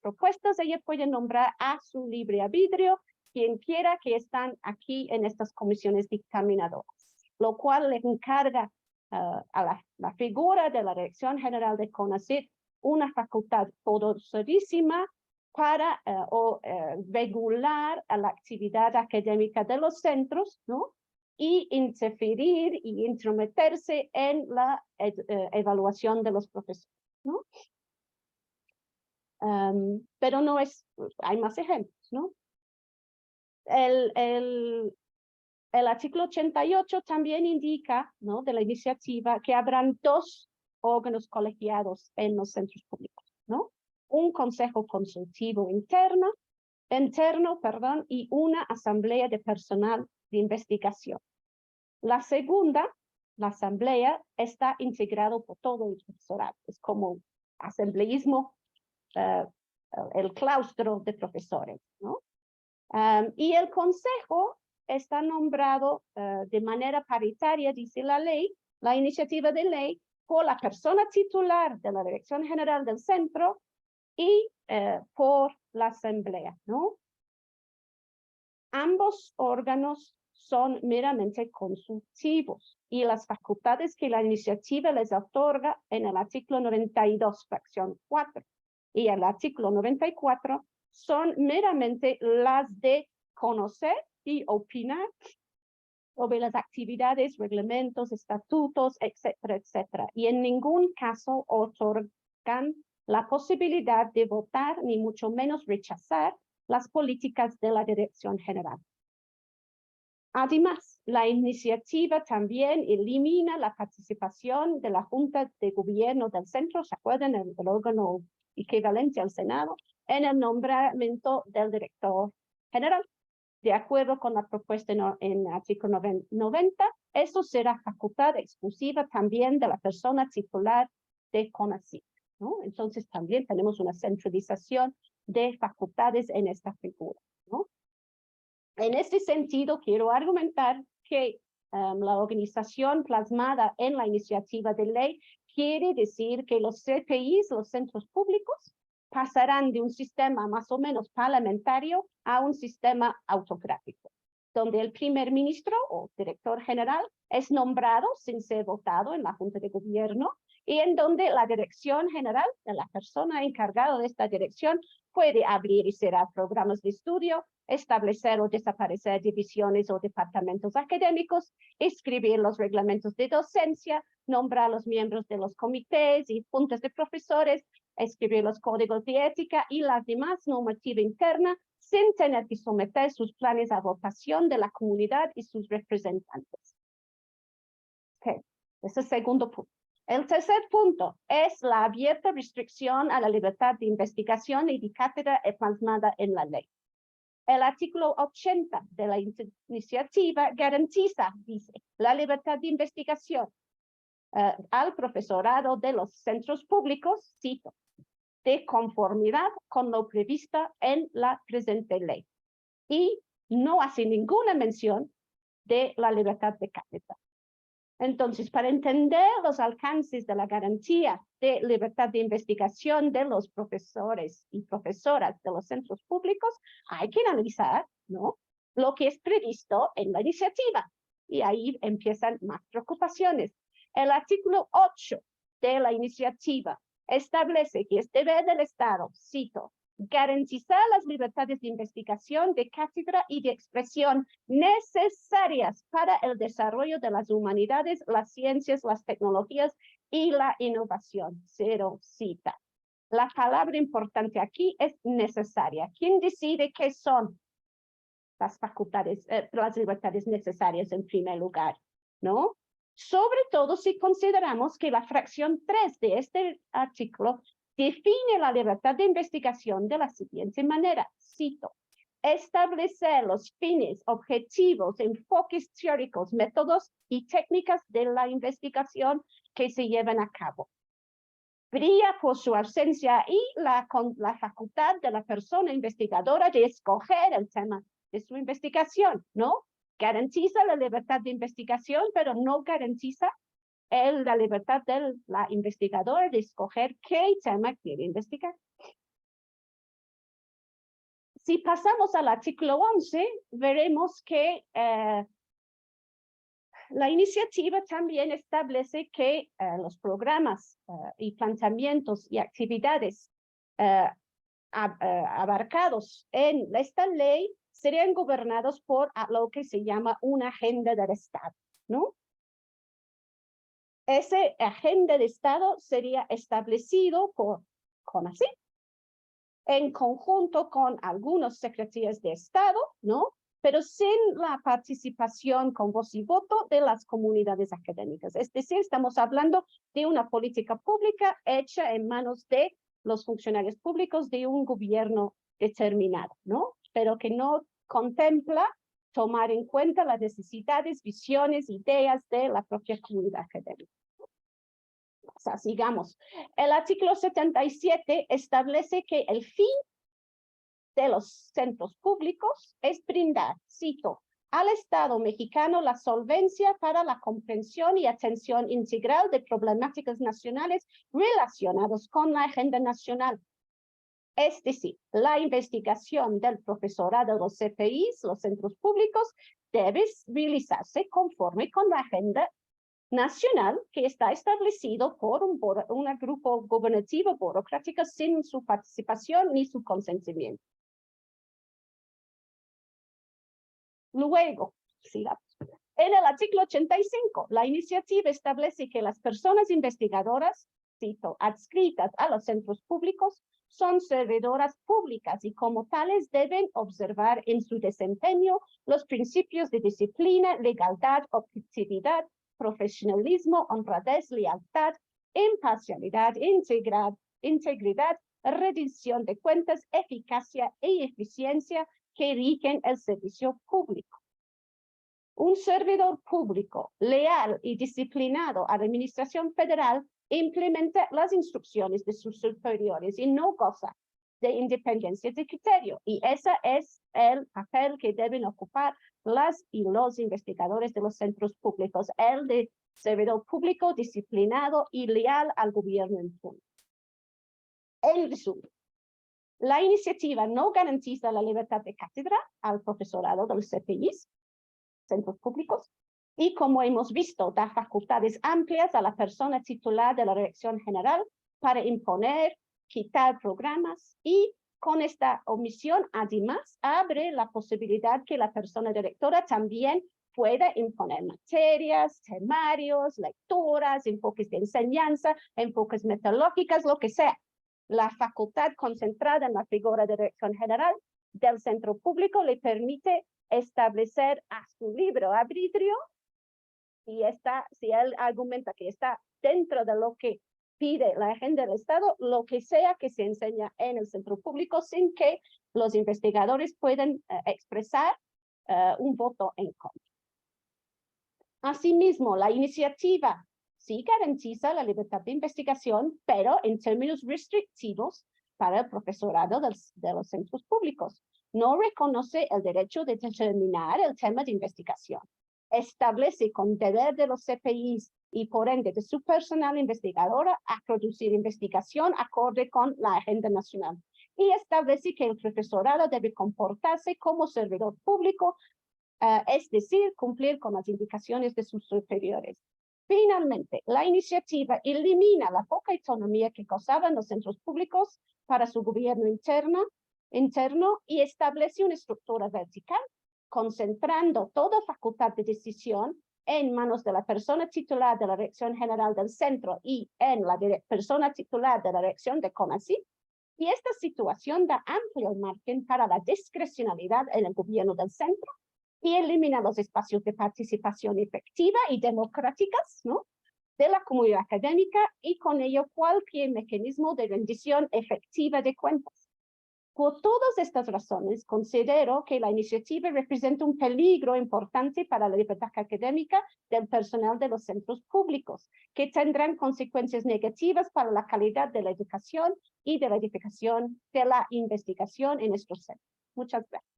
D: propuestas, ella puede nombrar a su libre arbitrio quien quiera que están aquí en estas comisiones dictaminadoras, lo cual le encarga a la figura de la Dirección General de CONACYT una facultad poderosísima para regular a la actividad académica de los centros, ¿no?, y interferir y intrometerse en la evaluación de los profesores, ¿no? Pero no es, hay más ejemplos, ¿no? El artículo 88 también indica, ¿no?, de la iniciativa que habrán dos órganos colegiados en los centros públicos, ¿no? Un consejo consultivo interno, y una asamblea de personal de investigación. La segunda, la asamblea, está integrado por todo el profesorado. Es como asambleísmo, el claustro de profesores, ¿no? Y el consejo está nombrado de manera paritaria, dice la ley, la iniciativa de ley, por la persona titular de la Dirección General del Centro y por la asamblea, ¿no? Ambos órganos son meramente consultivos y las facultades que la iniciativa les otorga en el artículo 92, fracción 4, y el artículo 94 son meramente las de conocer y opinar sobre las actividades, reglamentos, estatutos, etcétera, etcétera. Y en ningún caso otorgan la posibilidad de votar, ni mucho menos rechazar las políticas de la Dirección General. Además, la iniciativa también elimina la participación de la Junta de Gobierno del Centro, ¿se acuerdan? El órgano equivalente al Senado, en el nombramiento del director general. De acuerdo con la propuesta en el artículo 90, eso será facultad exclusiva también de la persona titular de CONACYT, ¿no? Entonces también tenemos una centralización de facultades en esta figura, ¿no? En este sentido, quiero argumentar que la organización plasmada en la iniciativa de ley quiere decir que los CPIs, los centros públicos, pasarán de un sistema más o menos parlamentario a un sistema autocrático, donde el primer ministro o director general es nombrado sin ser votado en la Junta de Gobierno y en donde la dirección general de la persona encargada de esta dirección puede abrir y cerrar programas de estudio, establecer o desaparecer divisiones o departamentos académicos, escribir los reglamentos de docencia, nombrar los miembros de los comités y juntas de profesores, escribir los códigos de ética y la demás normativa interna sin tener que someter sus planes a votación de la comunidad y sus representantes. Okay. Ese es el segundo punto. El tercer punto es la abierta restricción a la libertad de investigación y de cátedra plasmada en la ley. El artículo 80 de la iniciativa garantiza, dice, la libertad de investigación al profesorado de los centros públicos, cito, de conformidad con lo previsto en la presente ley. Y no hace ninguna mención de la libertad de cátedra. Entonces, para entender los alcances de la garantía de libertad de investigación de los profesores y profesoras de los centros públicos, hay que analizar, ¿no?, lo que es previsto en la iniciativa. Y ahí empiezan más preocupaciones. El artículo 8 de la iniciativa establece que es deber del Estado, cito, garantizar las libertades de investigación, de cátedra y de expresión necesarias para el desarrollo de las humanidades, las ciencias, las tecnologías y la innovación. Cero cita. La palabra importante aquí es necesaria. ¿Quién decide qué son las facultades, las libertades necesarias en primer lugar? ¿No? Sobre todo si consideramos que la fracción 3 de este artículo define la libertad de investigación de la siguiente manera, cito, establecer los fines, objetivos, enfoques teóricos, métodos y técnicas de la investigación que se llevan a cabo. Brilla por su ausencia y la facultad de la persona investigadora de escoger el tema de su investigación, ¿no? Garantiza la libertad de investigación, pero no garantiza la libertad de la investigadora de escoger qué tema quiere investigar. Si pasamos al artículo 11, veremos que la iniciativa también establece que los programas y planteamientos y actividades abarcados en esta ley serían gobernados por lo que se llama una agenda del Estado, ¿no? Ese agenda de Estado sería establecido por CONACYT en conjunto con algunos secretarías de Estado, ¿no? Pero sin la participación con voz y voto de las comunidades académicas. Es decir, estamos hablando de una política pública hecha en manos de los funcionarios públicos de un gobierno determinado, ¿no? Pero que no contempla tomar en cuenta las necesidades, visiones, ideas de la propia comunidad académica. O sea, sigamos. El artículo 77 establece que el fin de los centros públicos es brindar, cito, al Estado mexicano la solvencia para la comprensión y atención integral de problemáticas nacionales relacionadas con la agenda nacional. Es decir, la investigación del profesorado de los CPIs, los centros públicos, debe realizarse conforme con la agenda nacional que está establecido por un grupo gubernativo burocrático sin su participación ni su consentimiento. Luego, sigamos. En el artículo 85, la iniciativa establece que las personas investigadoras, cito, adscritas a los centros públicos, son servidoras públicas y como tales deben observar en su desempeño los principios de disciplina, legalidad, objetividad, profesionalismo, honradez, lealtad, imparcialidad, integridad, rendición de cuentas, eficacia y eficiencia que rigen el servicio público. Un servidor público leal y disciplinado a la administración federal implementa las instrucciones de sus superiores y no goza de independencia de criterio. Y ese es el papel que deben ocupar las y los investigadores de los centros públicos, el de servidor público disciplinado y leal al gobierno en turno. En resumen, la iniciativa no garantiza la libertad de cátedra al profesorado de los CPIs, centros públicos, y como hemos visto, da facultades amplias a la persona titular de la Dirección General para imponer, quitar programas, y con esta omisión, además, abre la posibilidad que la persona directora también pueda imponer materias, temarios, lecturas, enfoques de enseñanza, enfoques metodológicos, lo que sea. La facultad concentrada en la figura de Dirección General del centro público le permite establecer a su libre arbitrio, si él argumenta que está dentro de lo que pide la agenda del Estado, lo que sea que se enseña en el centro público, sin que los investigadores puedan expresar un voto en contra. Asimismo, la iniciativa sí garantiza la libertad de investigación, pero en términos restrictivos para el profesorado de los centros públicos. No reconoce el derecho de determinar el tema de investigación. Establece con deber de los CPIs y por ende de su personal investigadora a producir investigación acorde con la agenda nacional. Y establece que el profesorado debe comportarse como servidor público, es decir, cumplir con las indicaciones de sus superiores. Finalmente, la iniciativa elimina la poca autonomía que gozaban los centros públicos para su gobierno interno y establece una estructura vertical, concentrando toda facultad de decisión en manos de la persona titular de la Dirección General del Centro y en la persona titular de la Dirección de CONACYT. Y esta situación da amplio margen para la discrecionalidad en el gobierno del centro y elimina los espacios de participación efectiva y democráticas, ¿no?, de la comunidad académica, y con ello cualquier mecanismo de rendición efectiva de cuentas. Por todas estas razones, considero que la iniciativa representa un peligro importante para la libertad académica del personal de los centros públicos, que tendrán consecuencias negativas para la calidad de la educación y de la edificación de la investigación en estos centros. Muchas gracias.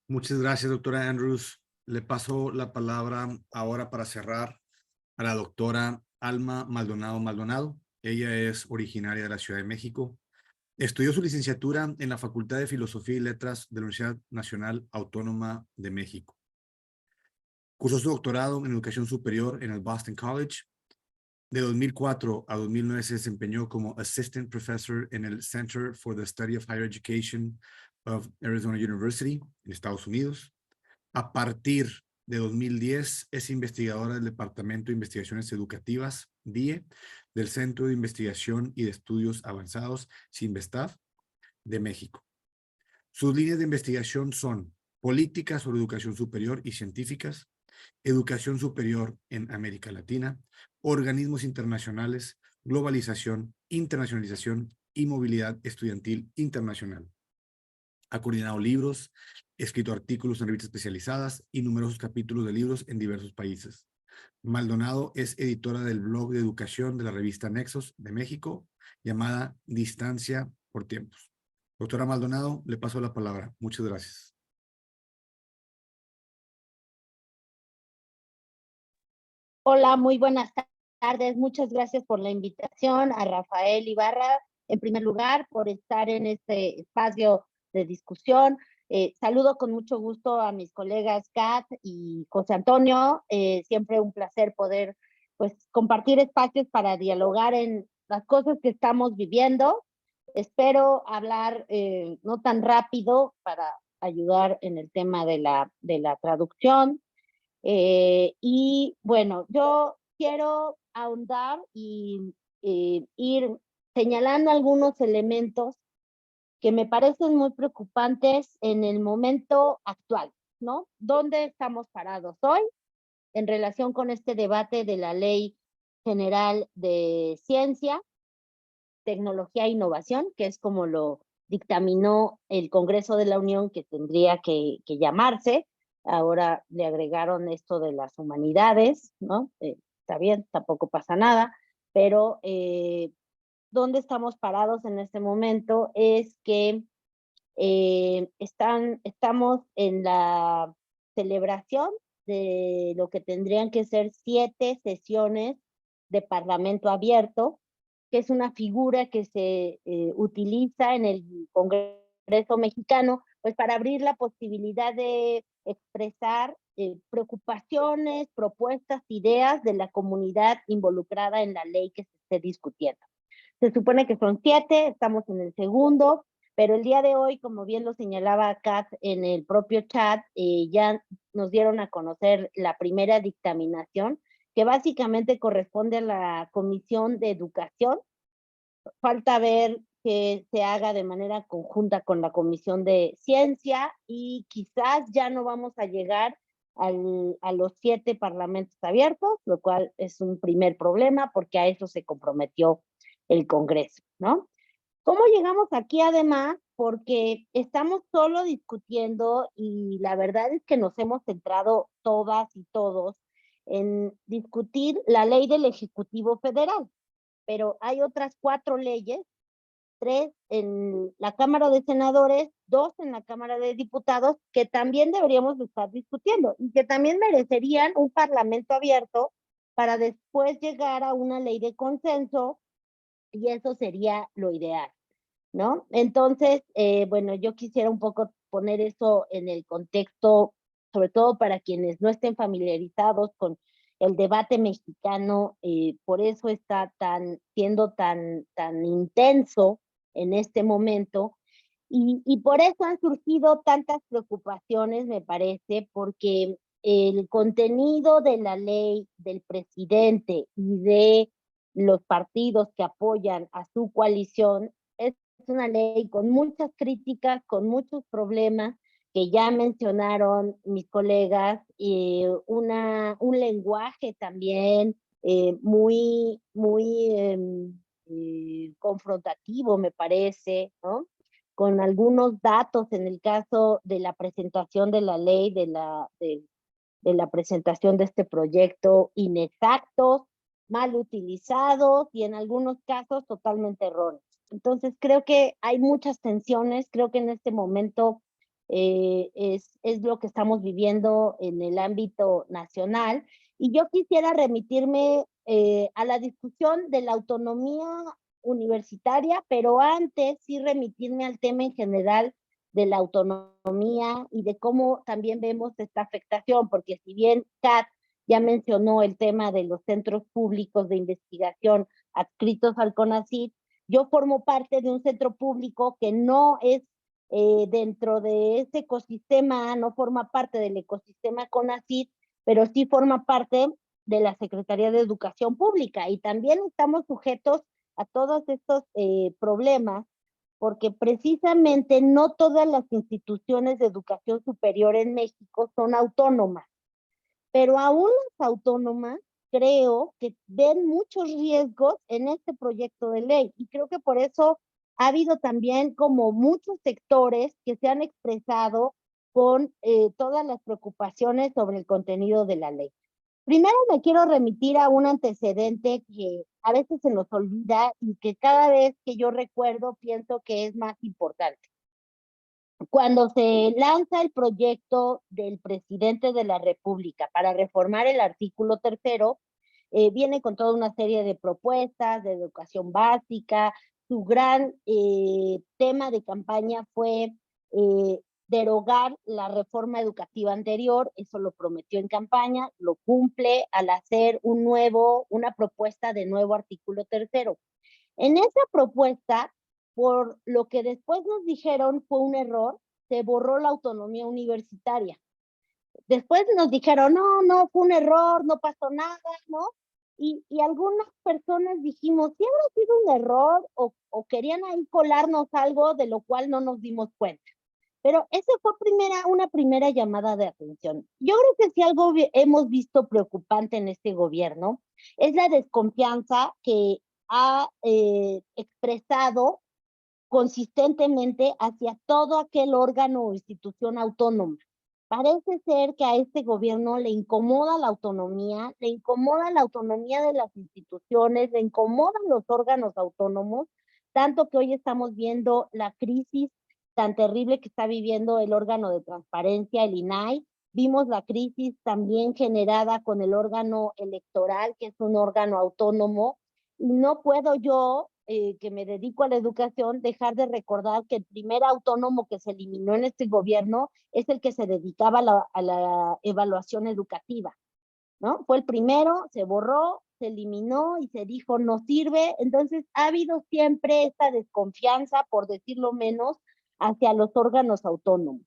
A: Muchas gracias, doctora Andrews. Le paso la palabra ahora para cerrar a la doctora Alma Maldonado Maldonado. Ella es originaria de la Ciudad de México. Estudió su licenciatura en la Facultad de Filosofía y Letras de la Universidad Nacional Autónoma de México. Cursó su doctorado en Educación Superior en el Boston College. De 2004 a 2009 se desempeñó como Assistant Professor en el Center for the Study of Higher Education of Arizona University, en Estados Unidos. A partir de 2010 es investigadora del Departamento de Investigaciones Educativas, DIE, del Centro de Investigación y de Estudios Avanzados, CINVESTAV, de México. Sus líneas de investigación son políticas sobre educación superior y científicas, educación superior en América Latina, organismos internacionales, globalización, internacionalización y movilidad estudiantil internacional. Ha coordinado libros, escrito artículos en revistas especializadas y numerosos capítulos de libros en diversos países. Maldonado es editora del blog de educación de la revista Nexos de México, llamada Distancia por Tiempos. Doctora Maldonado, le paso la palabra. Muchas gracias.
E: Hola, muy buenas tardes. Muchas gracias por la invitación a Rafael Ibarra, en primer lugar, por estar en este espacio de discusión. Saludo con mucho gusto a mis colegas Kat y José Antonio. Siempre un placer poder, pues, compartir espacios para dialogar en las cosas que estamos viviendo. Espero hablar no tan rápido para ayudar en el tema de la traducción. Y bueno, yo quiero ahondar y ir señalando algunos elementos que me parecen muy preocupantes en el momento actual, ¿no? ¿Dónde estamos parados hoy en relación con este debate de la Ley General de Ciencia, Tecnología e Innovación, que es como lo dictaminó el Congreso de la Unión, que tendría que llamarse? Ahora le agregaron esto de las humanidades, ¿no? Está bien, tampoco pasa nada, pero dónde estamos parados en este momento es que estamos en la celebración de lo que tendrían que ser 7 sesiones de Parlamento abierto, que es una figura que se utiliza en el Congreso mexicano, pues para abrir la posibilidad de expresar preocupaciones, propuestas, ideas de la comunidad involucrada en la ley que se esté discutiendo. Se supone que son 7, estamos en el segundo, pero el día de hoy, como bien lo señalaba Kat en el propio chat, ya nos dieron a conocer la primera dictaminación, que básicamente corresponde a la Comisión de Educación. Falta ver que se haga de manera conjunta con la Comisión de Ciencia y quizás ya no vamos a llegar a los 7 parlamentos abiertos, lo cual es un primer problema porque a eso se comprometió el Congreso, ¿no? ¿Cómo llegamos aquí además? Porque estamos solo discutiendo y la verdad es que nos hemos centrado todas y todos en discutir la ley del Ejecutivo Federal, pero hay otras 4 leyes, 3 en la Cámara de Senadores, 2 en la Cámara de Diputados, que también deberíamos estar discutiendo y que también merecerían un parlamento abierto para después llegar a una ley de consenso, y eso sería lo ideal, ¿no? Entonces, bueno, yo quisiera un poco poner eso en el contexto, sobre todo para quienes no estén familiarizados con el debate mexicano, por eso está siendo tan intenso en este momento, y por eso han surgido tantas preocupaciones, me parece, porque el contenido de la ley del presidente y de los partidos que apoyan a su coalición es una ley con muchas críticas, con muchos problemas que ya mencionaron mis colegas, un lenguaje también muy confrontativo, me parece, ¿no? Con algunos datos en el caso de la presentación de la ley, de la presentación de este proyecto, inexactos, mal utilizados y en algunos casos totalmente erróneos. Entonces creo que hay muchas tensiones, creo que en este momento es lo que estamos viviendo en el ámbito nacional, y yo quisiera remitirme a la discusión de la autonomía universitaria, pero antes sí remitirme al tema en general de la autonomía y de cómo también vemos esta afectación, porque si bien Kat ya mencionó el tema de los centros públicos de investigación adscritos al CONACYT, yo formo parte de un centro público que no es dentro de ese ecosistema, no forma parte del ecosistema CONACYT, pero sí forma parte de la Secretaría de Educación Pública, y también estamos sujetos a todos estos problemas, porque precisamente no todas las instituciones de educación superior en México son autónomas, pero aún las autónomas creo que ven muchos riesgos en este proyecto de ley, y creo que por eso ha habido también como muchos sectores que se han expresado con todas las preocupaciones sobre el contenido de la ley. Primero me quiero remitir a un antecedente que a veces se nos olvida y que cada vez que yo recuerdo pienso que es más importante. Cuando se lanza el proyecto del presidente de la República para reformar el artículo 3º, viene con toda una serie de propuestas de educación básica. Su gran tema de campaña fue derogar la reforma educativa anterior. Eso lo prometió en campaña, lo cumple al hacer una propuesta de nuevo artículo 3º. En esa propuesta, por lo que después nos dijeron fue un error, se borró la autonomía universitaria. Después nos dijeron, no, fue un error, no pasó nada, ¿no? Y algunas personas dijimos, ¿sí habrá sido un error o querían ahí colarnos algo de lo cual no nos dimos cuenta? Pero esa fue una primera llamada de atención. Yo creo que si algo hemos visto preocupante en este gobierno es la desconfianza que ha expresado consistentemente hacia todo aquel órgano o institución autónoma. parece ser que a este gobierno le incomoda la autonomía de las instituciones, le incomodan los órganos autónomos, tanto que hoy estamos viendo la crisis tan terrible que está viviendo el órgano de transparencia, el INAI. Vimos la crisis también generada con el órgano electoral, que es un órgano autónomo. Y no puedo yo, que me dedico a la educación, dejar de recordar que el primer autónomo que se eliminó en este gobierno es el que se dedicaba a la evaluación educativa, ¿no? Fue el primero, se borró, se eliminó y se dijo no sirve. Entonces ha habido siempre esta desconfianza, por decirlo menos, hacia los órganos autónomos.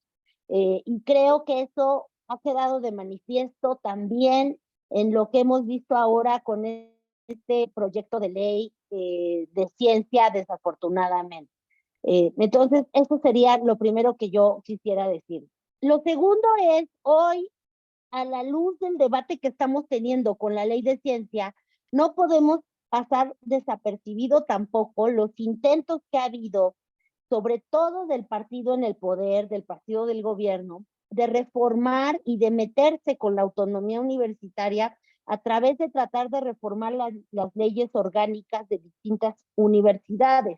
E: Y creo que eso ha quedado de manifiesto también en lo que hemos visto ahora con este proyecto de ley de ciencia, desafortunadamente. Entonces, eso sería lo primero que yo quisiera decir. Lo segundo es, hoy, a la luz del debate que estamos teniendo con la ley de ciencia, no podemos pasar desapercibido tampoco los intentos que ha habido, sobre todo del partido en el poder, del partido del gobierno, de reformar y de meterse con la autonomía universitaria a través de tratar de reformar las leyes orgánicas de distintas universidades.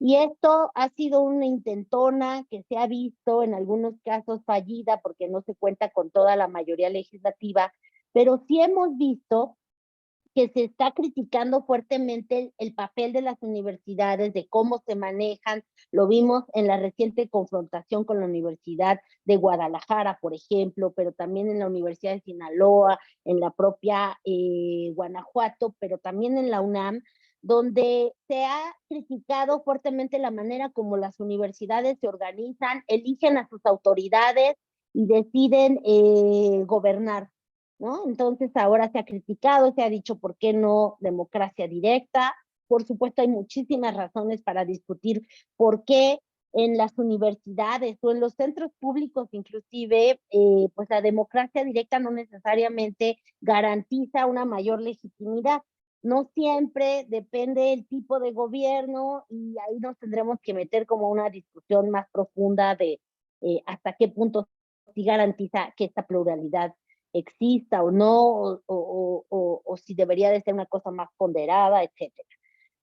E: Y esto ha sido una intentona que se ha visto en algunos casos fallida porque no se cuenta con toda la mayoría legislativa, pero sí hemos visto que se está criticando fuertemente el papel de las universidades, de cómo se manejan. Lo vimos en la reciente confrontación con la Universidad de Guadalajara, por ejemplo, pero también en la Universidad de Sinaloa, en la propia Guanajuato, pero también en la UNAM, donde se ha criticado fuertemente la manera como las universidades se organizan, eligen a sus autoridades y deciden gobernar, ¿no? Entonces ahora se ha criticado, se ha dicho por qué no democracia directa. Por supuesto hay muchísimas razones para discutir por qué en las universidades o en los centros públicos inclusive, pues la democracia directa no necesariamente garantiza una mayor legitimidad. No siempre, depende del tipo de gobierno, y ahí nos tendremos que meter como una discusión más profunda de hasta qué punto sí garantiza que esta pluralidad exista o no, o si debería de ser una cosa más ponderada, etcétera.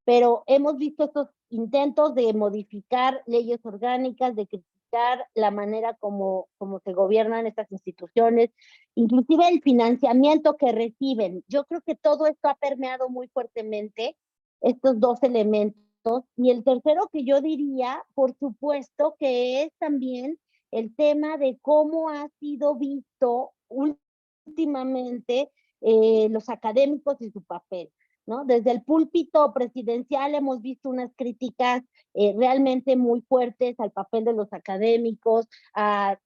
E: Pero hemos visto estos intentos de modificar leyes orgánicas, de criticar la manera como se gobiernan estas instituciones, inclusive el financiamiento que reciben. Yo creo que todo esto ha permeado muy fuertemente estos dos elementos. Y el tercero que yo diría, por supuesto, que es también el tema de cómo ha sido visto últimamente los académicos y su papel, ¿no? Desde el púlpito presidencial hemos visto unas críticas realmente muy fuertes al papel de los académicos, al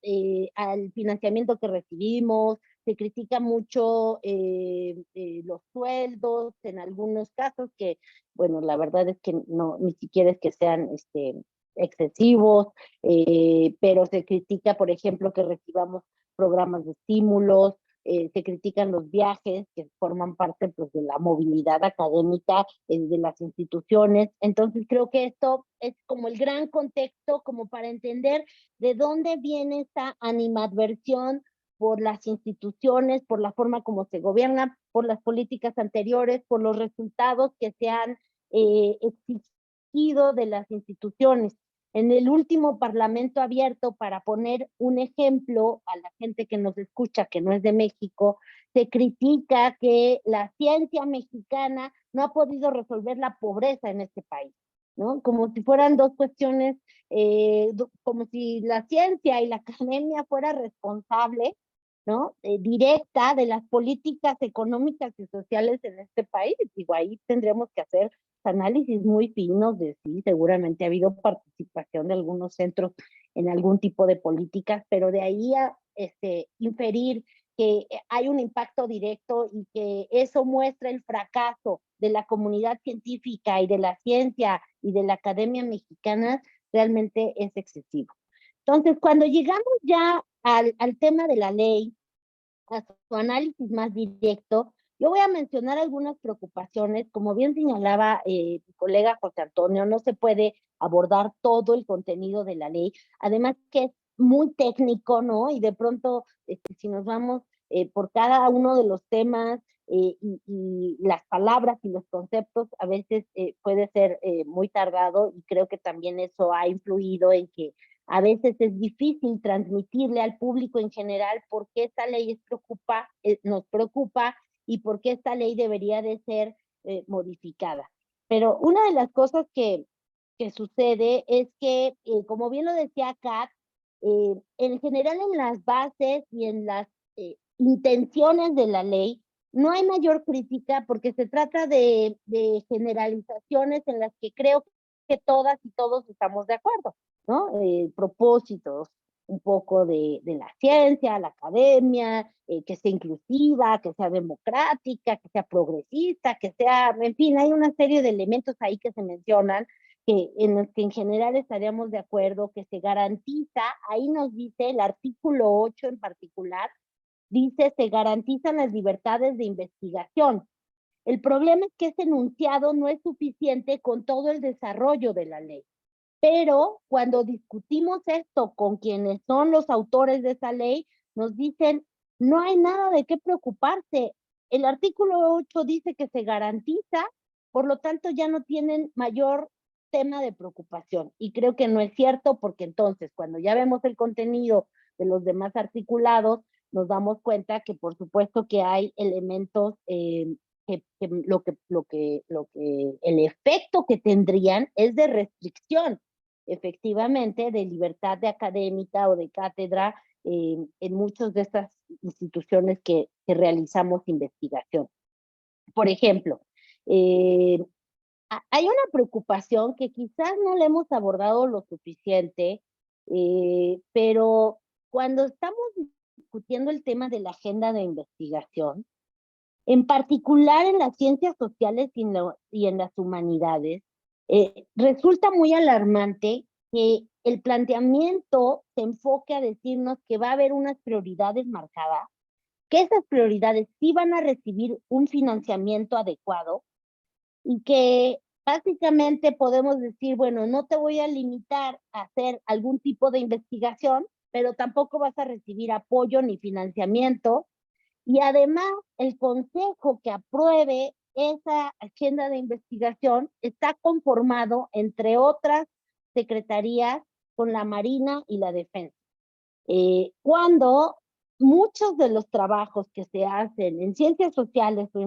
E: financiamiento que recibimos. Se critica mucho los sueldos en algunos casos, que, bueno, la verdad es que no, ni siquiera es que sean excesivos, pero se critica, por ejemplo, que recibamos programas de estímulos. Se critican los viajes que forman parte, pues, de la movilidad académica de las instituciones. Entonces creo que esto es como el gran contexto como para entender de dónde viene esta animadversión por las instituciones, por la forma como se gobierna, por las políticas anteriores, por los resultados que se han exigido de las instituciones. En el último Parlamento Abierto, para poner un ejemplo a la gente que nos escucha, que no es de México, se critica que la ciencia mexicana no ha podido resolver la pobreza en este país, ¿no? Como si fueran dos cuestiones, como si la ciencia y la academia fuera responsable, ¿no? Directa de las políticas económicas y sociales en este país. Digo, ahí tendremos que hacer análisis muy finos de sí, seguramente ha habido participación de algunos centros en algún tipo de políticas, pero de ahí a inferir que hay un impacto directo y que eso muestra el fracaso de la comunidad científica y de la ciencia y de la academia mexicana, realmente es excesivo. Entonces, cuando llegamos ya al tema de la ley, a su análisis más directo, yo voy a mencionar algunas preocupaciones. Como bien señalaba mi colega José Antonio, no se puede abordar todo el contenido de la ley, además que es muy técnico, ¿no? Y de pronto, si nos vamos por cada uno de los temas y las palabras y los conceptos, a veces puede ser muy tardado, y creo que también eso ha influido en que a veces es difícil transmitirle al público en general por qué esta ley nos preocupa y por qué esta ley debería de ser modificada. Pero una de las cosas que sucede es que, como bien lo decía Kat, en general en las bases y en las intenciones de la ley no hay mayor crítica, porque se trata de generalizaciones en las que creo que todas y todos estamos de acuerdo, ¿no? Propósitos un poco de la ciencia, la academia, que sea inclusiva, que sea democrática, que sea progresista, que sea, en fin, hay una serie de elementos ahí que se mencionan, en los que en general estaríamos de acuerdo, que se garantiza, ahí nos dice el artículo 8 en particular, dice, se garantizan las libertades de investigación. El problema es que ese enunciado no es suficiente con todo el desarrollo de la ley. Pero cuando discutimos esto con quienes son los autores de esa ley, nos dicen, no hay nada de qué preocuparse. El artículo 8 dice que se garantiza, por lo tanto ya no tienen mayor tema de preocupación. Y creo que no es cierto, porque entonces cuando ya vemos el contenido de los demás articulados, nos damos cuenta que por supuesto que hay elementos el efecto que tendrían es de restricción, efectivamente, de libertad de académica o de cátedra en muchas de estas instituciones que realizamos investigación. Por ejemplo, hay una preocupación que quizás no le hemos abordado lo suficiente, pero cuando estamos discutiendo el tema de la agenda de investigación, en particular en las ciencias sociales y en las humanidades, resulta muy alarmante que el planteamiento se enfoque a decirnos que va a haber unas prioridades marcadas, que esas prioridades sí van a recibir un financiamiento adecuado, y que básicamente podemos decir, bueno, no te voy a limitar a hacer algún tipo de investigación, pero tampoco vas a recibir apoyo ni financiamiento. Y además, el consejo que apruebe esa agenda de investigación está conformado, entre otras secretarías, con la Marina y la Defensa. Cuando muchos de los trabajos que se hacen en ciencias sociales o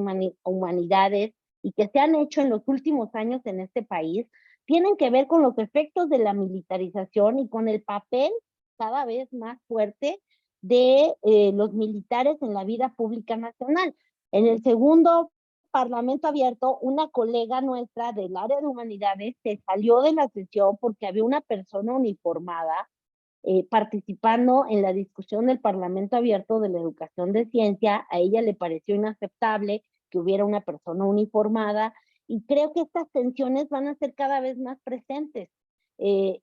E: humanidades y que se han hecho en los últimos años en este país, tienen que ver con los efectos de la militarización y con el papel cada vez más fuerte de los militares en la vida pública nacional. En el segundo Parlamento Abierto, una colega nuestra del área de humanidades se salió de la sesión porque había una persona uniformada participando en la discusión del Parlamento Abierto de la educación de ciencia. A ella le pareció inaceptable que hubiera una persona uniformada, y creo que estas tensiones van a ser cada vez más presentes. Y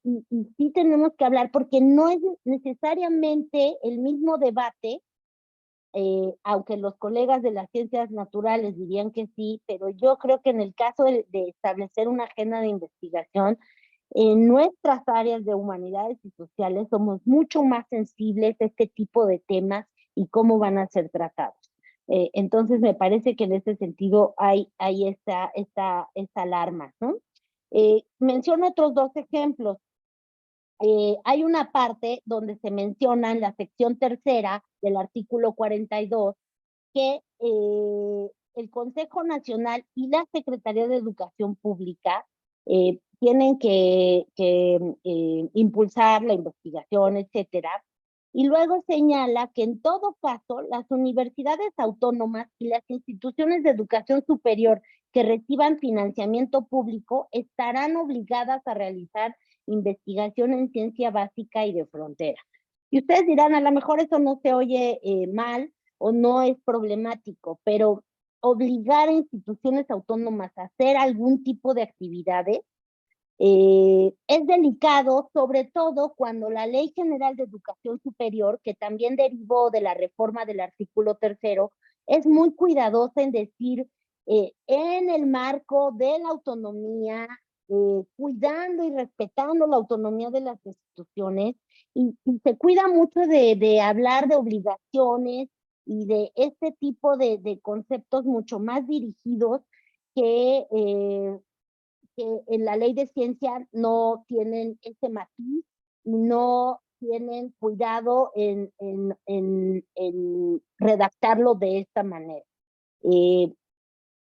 E: sí tenemos que hablar, porque no es necesariamente el mismo debate, aunque los colegas de las ciencias naturales dirían que sí, pero yo creo que en el caso de establecer una agenda de investigación, en nuestras áreas de humanidades y sociales somos mucho más sensibles a este tipo de temas y cómo van a ser tratados. Entonces me parece que en ese sentido hay esta alarma, ¿no? Menciono otros dos ejemplos. Hay una parte donde se menciona en la sección tercera del artículo 42 que el Consejo Nacional y la Secretaría de Educación Pública tienen que impulsar la investigación, etcétera. Y luego señala que en todo caso las universidades autónomas y las instituciones de educación superior que reciban financiamiento público estarán obligadas a realizar investigación en ciencia básica y de frontera. Y ustedes dirán, a lo mejor eso no se oye mal o no es problemático, pero obligar a instituciones autónomas a hacer algún tipo de actividades es delicado, sobre todo cuando la Ley General de Educación Superior, que también derivó de la reforma del artículo 3º, es muy cuidadosa en decir, en el marco de la autonomía cuidando y respetando la autonomía de las instituciones y se cuida mucho de hablar de obligaciones y de este tipo de conceptos mucho más dirigidos que en la ley de ciencia no tienen ese matiz y no tienen cuidado en redactarlo de esta manera.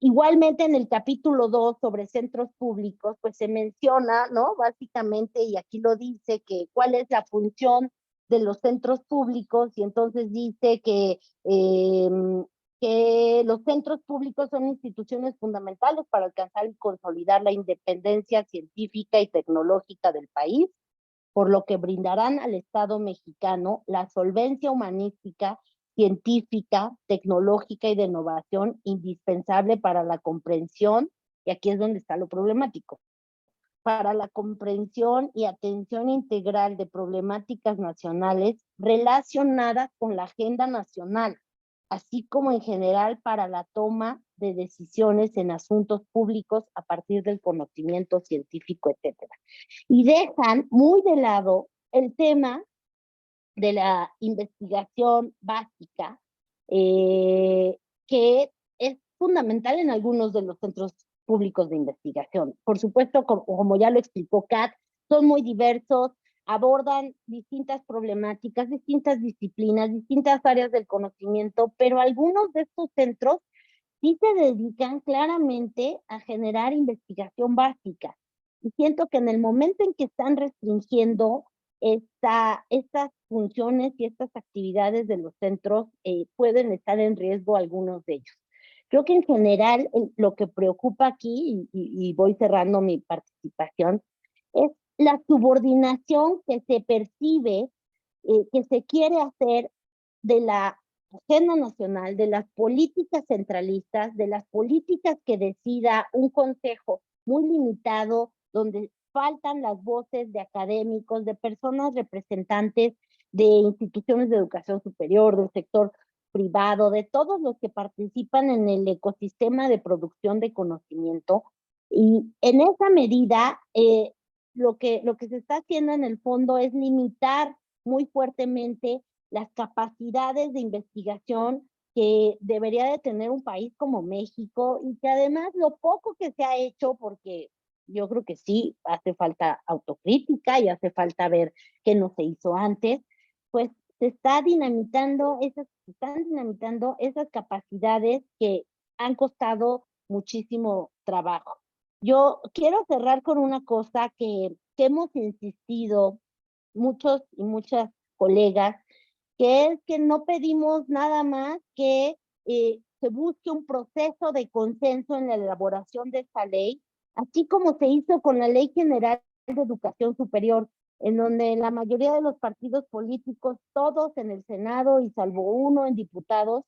E: Igualmente en el capítulo 2 sobre centros públicos, pues se menciona, ¿no? Básicamente, y aquí lo dice, que cuál es la función de los centros públicos, y entonces dice que los centros públicos son instituciones fundamentales para alcanzar y consolidar la independencia científica y tecnológica del país, por lo que brindarán al Estado mexicano la solvencia humanística, científica, tecnológica y de innovación indispensable para la comprensión, y aquí es donde está lo problemático, para la comprensión y atención integral de problemáticas nacionales relacionadas con la agenda nacional, así como en general para la toma de decisiones en asuntos públicos a partir del conocimiento científico, etcétera. Y dejan muy de lado el tema de la investigación básica, que es fundamental en algunos de los centros públicos de investigación. Por supuesto, como ya lo explicó Kat, son muy diversos, abordan distintas problemáticas, distintas disciplinas, distintas áreas del conocimiento, pero algunos de estos centros sí se dedican claramente a generar investigación básica. Y siento que en el momento en que están restringiendo estas funciones y estas actividades de los centros, pueden estar en riesgo algunos de ellos. Creo que en general lo que preocupa aquí, y voy cerrando mi participación, es la subordinación que se percibe, que se quiere hacer de la agenda nacional, de las políticas centralistas, de las políticas que decida un consejo muy limitado, donde faltan las voces de académicos, de personas representantes de instituciones de educación superior, del sector privado, de todos los que participan en el ecosistema de producción de conocimiento. Y en esa medida, lo que se está haciendo en el fondo es limitar muy fuertemente las capacidades de investigación que debería de tener un país como México, y que además lo poco que se ha hecho, porque yo creo que sí hace falta autocrítica y hace falta ver qué no se hizo antes, pues están dinamitando esas capacidades que han costado muchísimo trabajo. Yo quiero cerrar con una cosa que hemos insistido muchos y muchas colegas, que es que no pedimos nada más que se busque un proceso de consenso en la elaboración de esta ley, así como se hizo con la Ley General de Educación Superior, en donde la mayoría de los partidos políticos, todos en el Senado y salvo uno en diputados,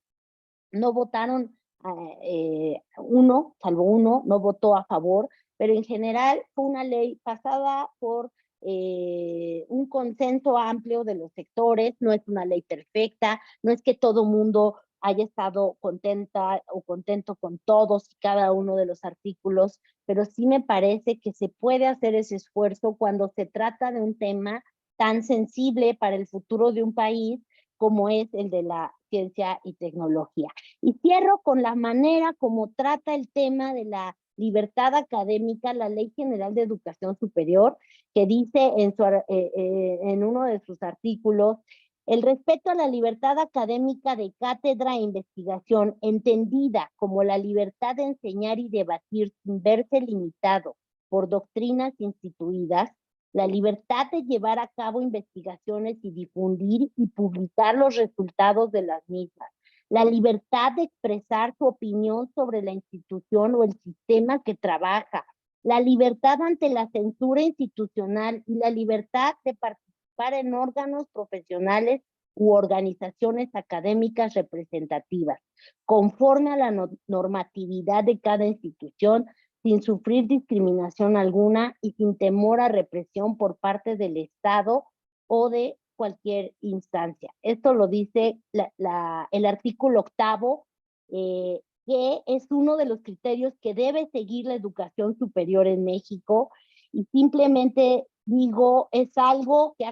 E: no votaron, salvo uno, no votó a favor, pero en general fue una ley pasada por un consenso amplio de los sectores. No es una ley perfecta, no es que todo mundo haya estado contenta o contento con todos y cada uno de los artículos, pero sí me parece que se puede hacer ese esfuerzo cuando se trata de un tema tan sensible para el futuro de un país como es el de la ciencia y tecnología. Y cierro con la manera como trata el tema de la libertad académica la Ley General de Educación Superior, que dice en uno de sus artículos: el respeto a la libertad académica de cátedra e investigación, entendida como la libertad de enseñar y debatir sin verse limitado por doctrinas instituidas, la libertad de llevar a cabo investigaciones y difundir y publicar los resultados de las mismas, la libertad de expresar su opinión sobre la institución o el sistema que trabaja, la libertad ante la censura institucional y la libertad de participar en órganos profesionales u organizaciones académicas representativas, conforme a la normatividad de cada institución, sin sufrir discriminación alguna y sin temor a represión por parte del Estado o de cualquier instancia. Esto lo dice el artículo 8, que es uno de los criterios que debe seguir la educación superior en México, y simplemente digo, es algo que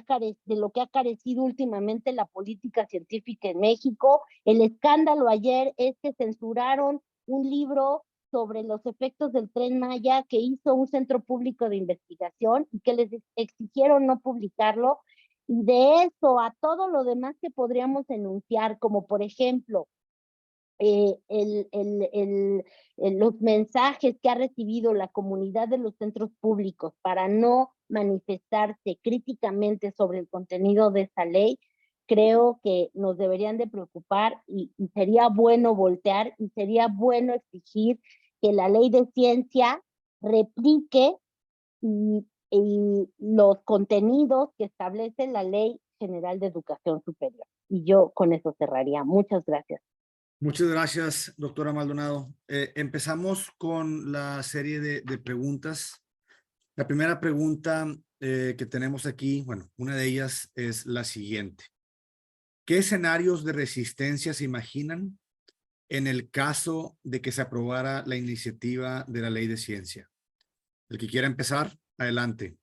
E: de lo que ha carecido últimamente la política científica en México. El escándalo ayer es que censuraron un libro sobre los efectos del Tren Maya que hizo un centro público de investigación y que les exigieron no publicarlo. Y de eso a todo lo demás que podríamos enunciar, como por ejemplo, los mensajes que ha recibido la comunidad de los centros públicos para no manifestarse críticamente sobre el contenido de esta ley, creo que nos deberían de preocupar y sería bueno voltear y sería bueno exigir que la ley de ciencia replique y los contenidos que establece la Ley General de Educación Superior. Y yo con eso cerraría. Muchas gracias.
A: Muchas gracias, doctora Maldonado. Empezamos con la serie de preguntas. La primera pregunta que tenemos aquí, bueno, una de ellas es la siguiente. ¿Qué escenarios de resistencia se imaginan en el caso de que se aprobara la iniciativa de la ley de ciencia? El que quiera empezar, adelante.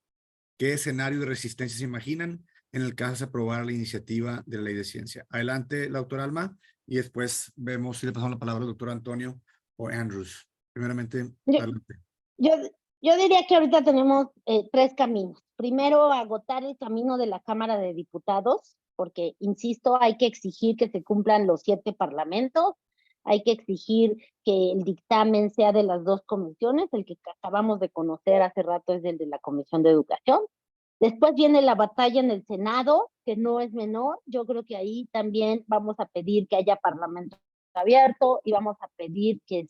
A: ¿Qué escenario de resistencia se imaginan en el caso de se aprobara la iniciativa de la ley de ciencia? Adelante, la doctora Alma, y después vemos si le pasamos la palabra al doctor Antonio o Andrews. Primeramente, adelante.
E: Yo diría que ahorita tenemos 3 caminos. Primero, agotar el camino de la Cámara de Diputados, porque, insisto, hay que exigir que se cumplan los 7 parlamentos, hay que exigir que el dictamen sea de las 2 comisiones, el que acabamos de conocer hace rato es el de la Comisión de Educación. Después viene la batalla en el Senado, que no es menor. Yo creo que ahí también vamos a pedir que haya parlamento abierto y vamos a pedir que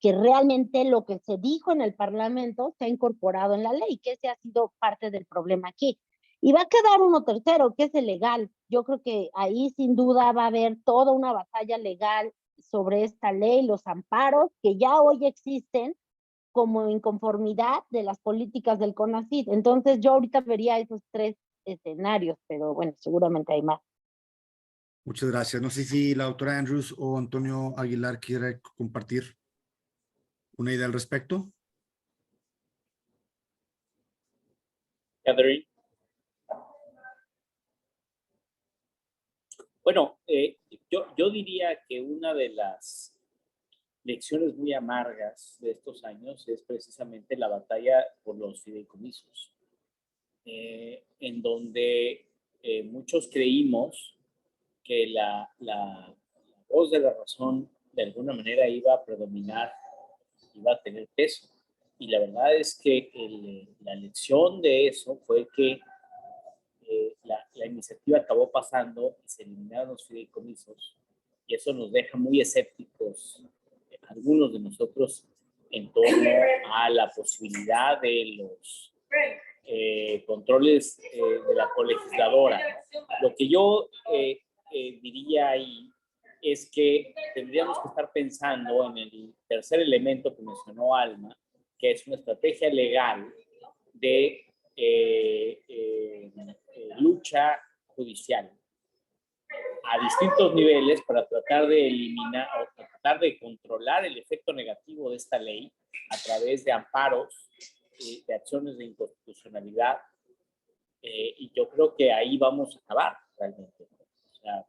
E: realmente lo que se dijo en el Parlamento sea incorporado en la ley, que ese ha sido parte del problema aquí. Y va a quedar uno tercero, que es el legal. Yo creo que ahí sin duda va a haber toda una batalla legal sobre esta ley, los amparos que ya hoy existen como inconformidad de las políticas del CONACYT. Entonces yo ahorita vería esos 3 escenarios, pero bueno, seguramente hay más.
A: Muchas gracias. No sé si la doctora Andrews o Antonio Aguilar quiere compartir una idea al respecto.
C: Catherine. Bueno, yo diría que una de las lecciones muy amargas de estos años es precisamente la batalla por los fideicomisos, en donde muchos creímos que la voz de la razón de alguna manera iba a predominar, iba a tener peso. Y la verdad es que la lección de eso fue que la iniciativa acabó pasando y se eliminaron los fideicomisos, y eso nos deja muy escépticos, algunos de nosotros, en torno a la posibilidad de los controles de la colegisladora. Lo que yo diría ahí es que tendríamos que estar pensando en el tercer elemento que mencionó Alma, que es una estrategia legal de lucha judicial a distintos niveles para tratar de eliminar o tratar de controlar el efecto negativo de esta ley a través de amparos, de acciones de inconstitucionalidad, y yo creo que ahí vamos a acabar realmente. O sea,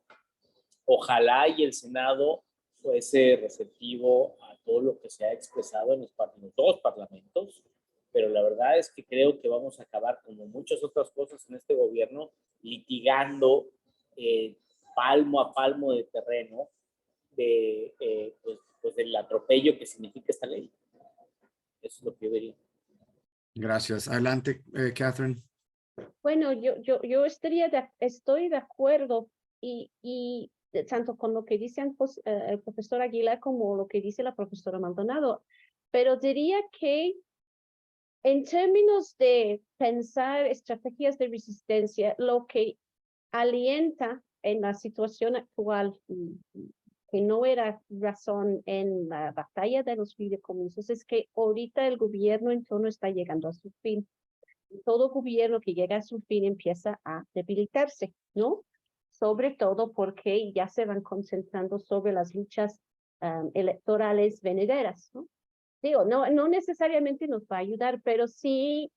C: ojalá y el Senado fuese receptivo a todo lo que se ha expresado en los 2 parlamentos, pero la verdad es que creo que vamos a acabar, como muchas otras cosas en este gobierno, litigando palmo a palmo de terreno pues del atropello que significa esta ley. Eso es lo que yo diría.
A: Gracias. Adelante, Catherine.
D: Bueno, yo estoy de acuerdo y tanto con lo que dice el profesor Aguilar como lo que dice la profesora Maldonado, pero diría que en términos de pensar estrategias de resistencia, lo que alienta en la situación actual, que no era razón en la batalla de los fideicomisos, es que ahorita el gobierno en turno está llegando a su fin. Todo gobierno que llega a su fin empieza a debilitarse, ¿no? Sobre todo porque ya se van concentrando sobre las luchas electorales venideras, ¿no? digo, no necesariamente nos va a ayudar, pero sí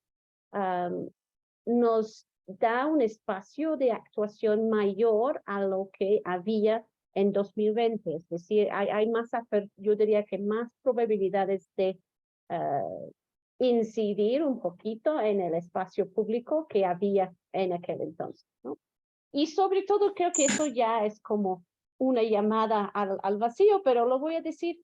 D: nos da un espacio de actuación mayor a lo que había en 2020. Es decir, hay más, yo diría que más probabilidades de incidir un poquito en el espacio público que había en aquel entonces, ¿no? Y sobre todo creo que eso ya es como una llamada al vacío, pero lo voy a decir,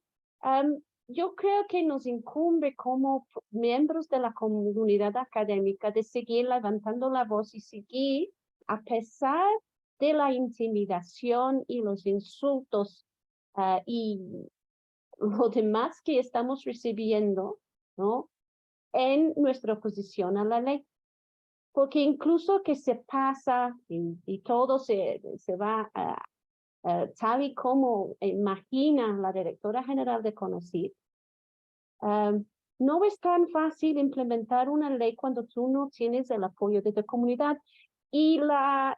D: yo creo que nos incumbe como miembros de la comunidad académica de seguir levantando la voz y seguir, a pesar de la intimidación y los insultos y lo demás que estamos recibiendo, ¿no? En nuestra oposición a la ley. Porque incluso que se pasa y todo se va tal y como imagina la directora general de CONACYT, no es tan fácil implementar una ley cuando tú no tienes el apoyo de tu comunidad. Y la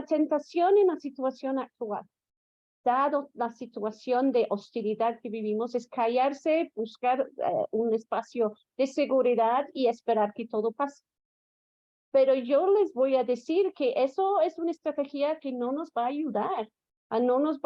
D: tentación en la situación actual, dado la situación de hostilidad que vivimos, es callarse, buscar un espacio de seguridad y esperar que todo pase. Pero yo les voy a decir que eso es una estrategia que no nos va a ayudar, no les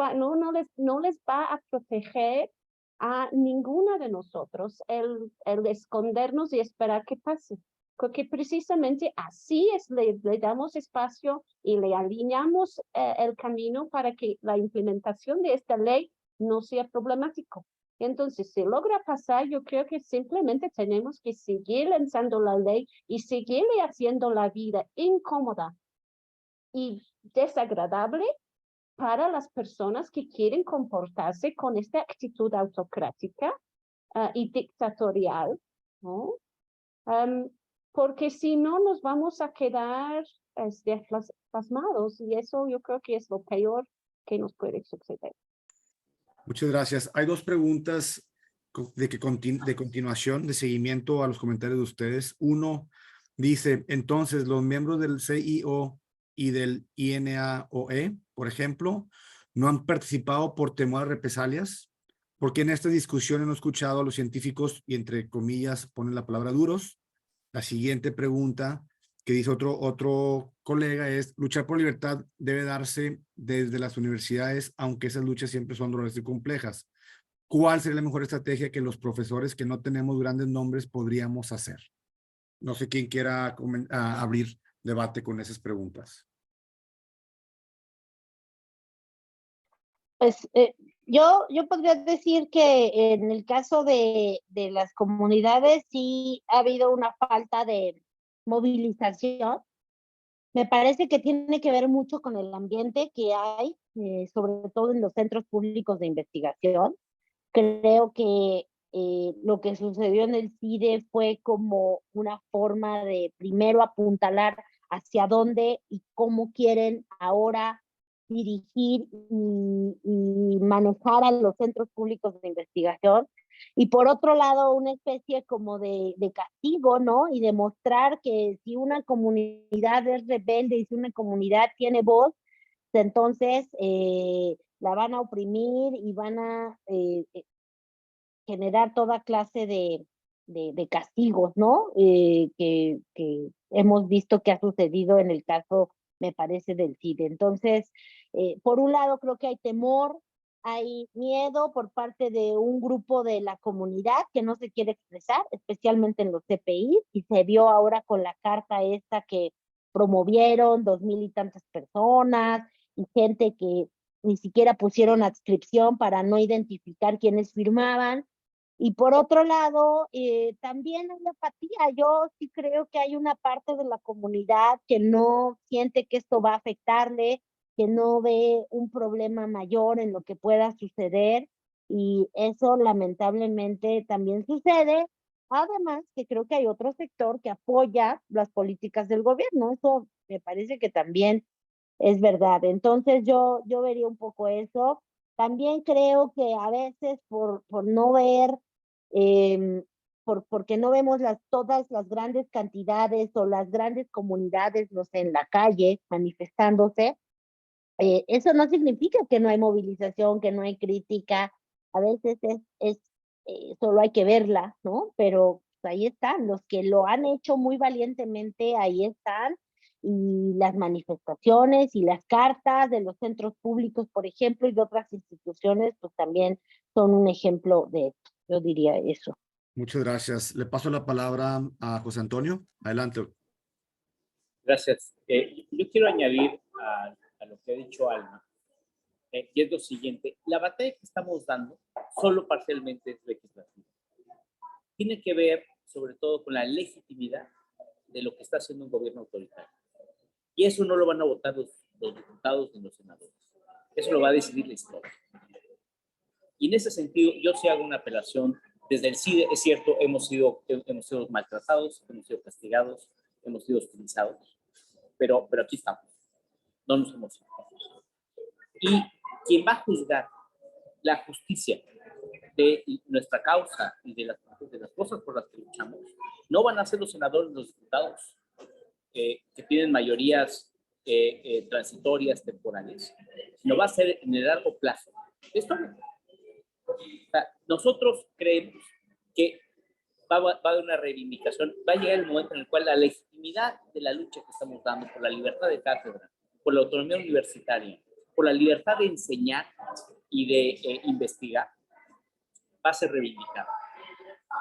D: va a proteger a ninguna de nosotros el escondernos y esperar que pase. Porque precisamente así es, le damos espacio y le alineamos el camino para que la implementación de esta ley no sea problemático. Entonces, si logra pasar, yo creo que simplemente tenemos que seguir lanzando la ley y seguirle haciendo la vida incómoda y desagradable para las personas que quieren comportarse con esta actitud autocrática y dictatorial, ¿no? Porque si no, nos vamos a quedar pasmados y eso yo creo que es lo peor que nos puede suceder.
A: Muchas gracias. Hay dos preguntas de continuación, de seguimiento a los comentarios de ustedes. Uno dice, entonces, los miembros del CIO y del INAOE, por ejemplo, no han participado por temor a represalias, porque en esta discusión hemos escuchado a los científicos y entre comillas ponen la palabra duros. La siguiente pregunta que dice otro colega es, luchar por libertad debe darse desde las universidades, aunque esas luchas siempre son dolorosas y complejas. ¿Cuál sería la mejor estrategia que los profesores que no tenemos grandes nombres podríamos hacer? No sé quién quiera abrir debate con esas preguntas.
E: Pues yo podría decir que en el caso de las comunidades sí ha habido una falta de movilización. Me parece que tiene que ver mucho con el ambiente que hay, sobre todo en los centros públicos de investigación. Creo que lo que sucedió en el CIDE fue como una forma de primero apuntalar hacia dónde y cómo quieren ahora dirigir y manejar a los centros públicos de investigación. Y por otro lado, una especie como de castigo, ¿no? Y demostrar que si una comunidad es rebelde y si una comunidad tiene voz, entonces la van a oprimir y van a generar toda clase de castigos, ¿no? Que hemos visto que ha sucedido en el caso, me parece, del CIDE. Entonces, por un lado, creo que hay temor, hay miedo por parte de un grupo de la comunidad que no se quiere expresar, especialmente en los CPI, y se vio ahora con la carta esta que promovieron 2,000 y tantas personas y gente que ni siquiera pusieron adscripción para no identificar quiénes firmaban. Y por otro lado, también hay apatía. Yo sí creo que hay una parte de la comunidad que no siente que esto va a afectarle, que no ve un problema mayor en lo que pueda suceder, y eso lamentablemente también sucede. Además, que creo que hay otro sector que apoya las políticas del gobierno. Eso me parece que también es verdad. Entonces yo vería un poco eso. También creo que a veces por no ver, porque no vemos todas las grandes cantidades o las grandes comunidades, no sé, en la calle manifestándose, eso no significa que no hay movilización, que no hay crítica. A veces es solo hay que verla, ¿no? Pero pues, ahí están, los que lo han hecho muy valientemente, ahí están, y las manifestaciones y las cartas de los centros públicos, por ejemplo, y de otras instituciones, pues también son un ejemplo de esto, yo diría eso.
A: Muchas gracias. Le paso la palabra a José Antonio. Adelante.
C: Gracias. Yo quiero añadir a lo que ha dicho Alma, y es lo siguiente: la batalla que estamos dando solo parcialmente es legislativa. Tiene que ver sobre todo con la legitimidad de lo que está haciendo un gobierno autoritario. Y eso no lo van a votar los diputados ni los senadores. Eso lo va a decidir la historia. Y en ese sentido, yo sí hago una apelación. Desde el CIDE, es cierto, hemos sido maltratados, hemos sido castigados, hemos sido hostilizados, pero aquí estamos. No nos hemos ido. Y quien va a juzgar la justicia de nuestra causa y de las cosas por las que luchamos, no van a ser los senadores, los diputados, que tienen mayorías transitorias, temporales, sino va a ser en el largo plazo. Esto, o sea, nosotros creemos que va a haber una reivindicación, va a llegar el momento en el cual la legitimidad de la lucha que estamos dando por la libertad de cátedra, por la autonomía universitaria, por la libertad de enseñar y de investigar, va a ser reivindicada.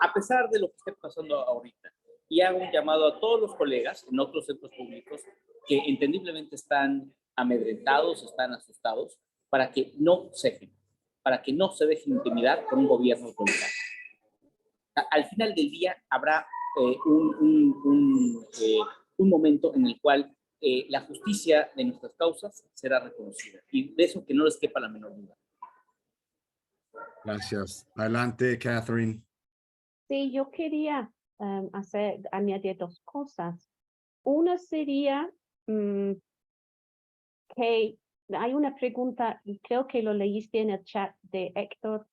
C: A pesar de lo que esté pasando ahorita, y hago un llamado a todos los colegas en otros centros públicos que entendiblemente están amedrentados, están asustados, para que no cejen, para que no se dejen intimidar por un gobierno autoritario. Al final del día habrá un momento en el cual la justicia de nuestras causas será reconocida, y de eso que no les quepa la menor duda.
A: Gracias. Adelante, Catherine.
D: Sí, yo quería añadir dos cosas. Una sería que hay una pregunta, y creo que lo leíste en el chat, de Héctor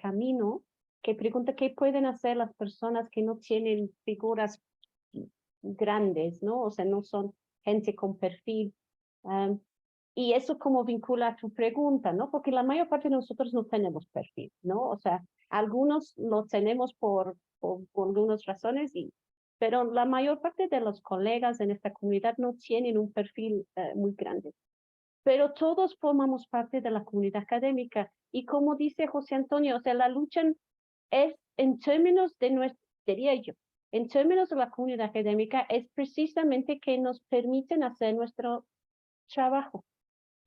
D: Camino, que pregunta qué pueden hacer las personas que no tienen figuras grandes, ¿no? O sea, no son gente con perfil. Y eso como vincula a tu pregunta, ¿no? Porque la mayor parte de nosotros no tenemos perfil, ¿no? O sea, algunos lo tenemos por algunas razones, pero la mayor parte de los colegas en esta comunidad no tienen un perfil muy grande. Pero todos formamos parte de la comunidad académica. Y como dice José Antonio, o sea, la lucha es en términos de diría yo, en términos de la comunidad académica, es precisamente que nos permiten hacer nuestro trabajo,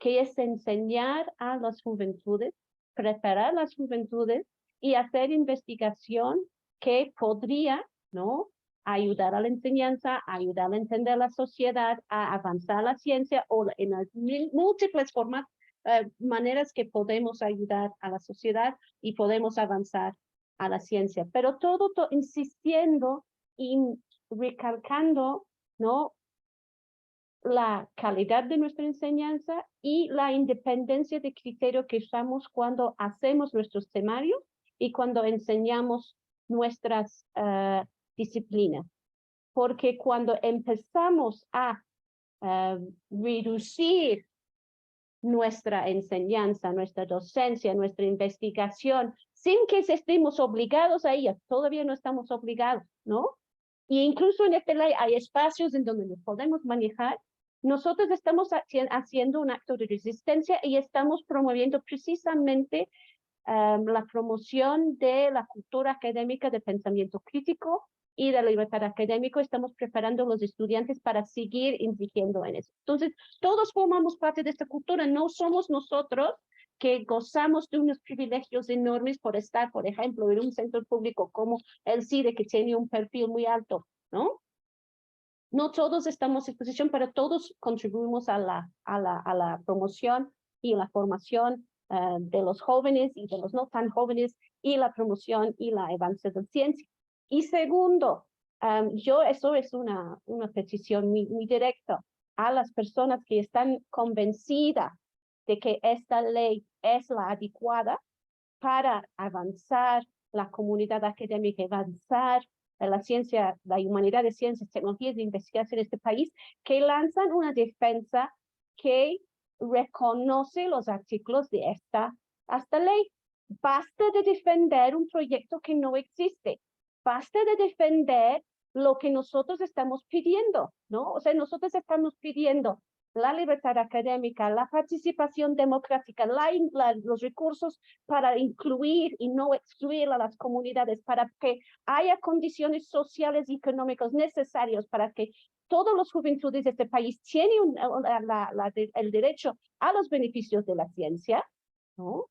D: que es enseñar a las juventudes, preparar las juventudes y hacer investigación que podría, ¿no?, ayudar a la enseñanza, ayudar a entender la sociedad, a avanzar la ciencia, o en las múltiples formas, maneras que podemos ayudar a la sociedad y podemos avanzar a la ciencia. Pero todo insistiendo y recalcando, ¿no?, la calidad de nuestra enseñanza y la independencia de criterio que usamos cuando hacemos nuestros temarios y cuando enseñamos nuestras disciplinas. Porque cuando empezamos a reducir nuestra enseñanza, nuestra docencia, nuestra investigación, sin que estemos obligados a ella, todavía no estamos obligados, ¿no? Y incluso en esta ley hay espacios en donde nos podemos manejar. Nosotros estamos haciendo un acto de resistencia y estamos promoviendo precisamente la promoción de la cultura académica de pensamiento crítico y de la libertad académica. Estamos preparando a los estudiantes para seguir insistiendo en eso. Entonces, todos formamos parte de esta cultura. No somos nosotros que gozamos de unos privilegios enormes por estar, por ejemplo, en un centro público como el CIDE, que tiene un perfil muy alto, ¿no? No todos estamos en posición, pero todos contribuimos a la promoción y la formación de los jóvenes y de los no tan jóvenes, y la promoción y la avance de la ciencia. Y segundo, eso es una petición muy directa a las personas que están convencidas de que esta ley es la adecuada para avanzar la comunidad académica, avanzar la ciencia, la humanidad de ciencias, tecnologías de investigación en este país, que lanzan una defensa que reconoce los artículos de esta ley. basta de defender un proyecto que no existe, basta de defender lo que nosotros estamos pidiendo, ¿no? O sea, nosotros estamos pidiendo la libertad académica, la participación democrática, los recursos para incluir y no excluir a las comunidades, para que haya condiciones sociales y económicas necesarias para que todas las juventudes de este país tienen el derecho a los beneficios de la ciencia, ¿no?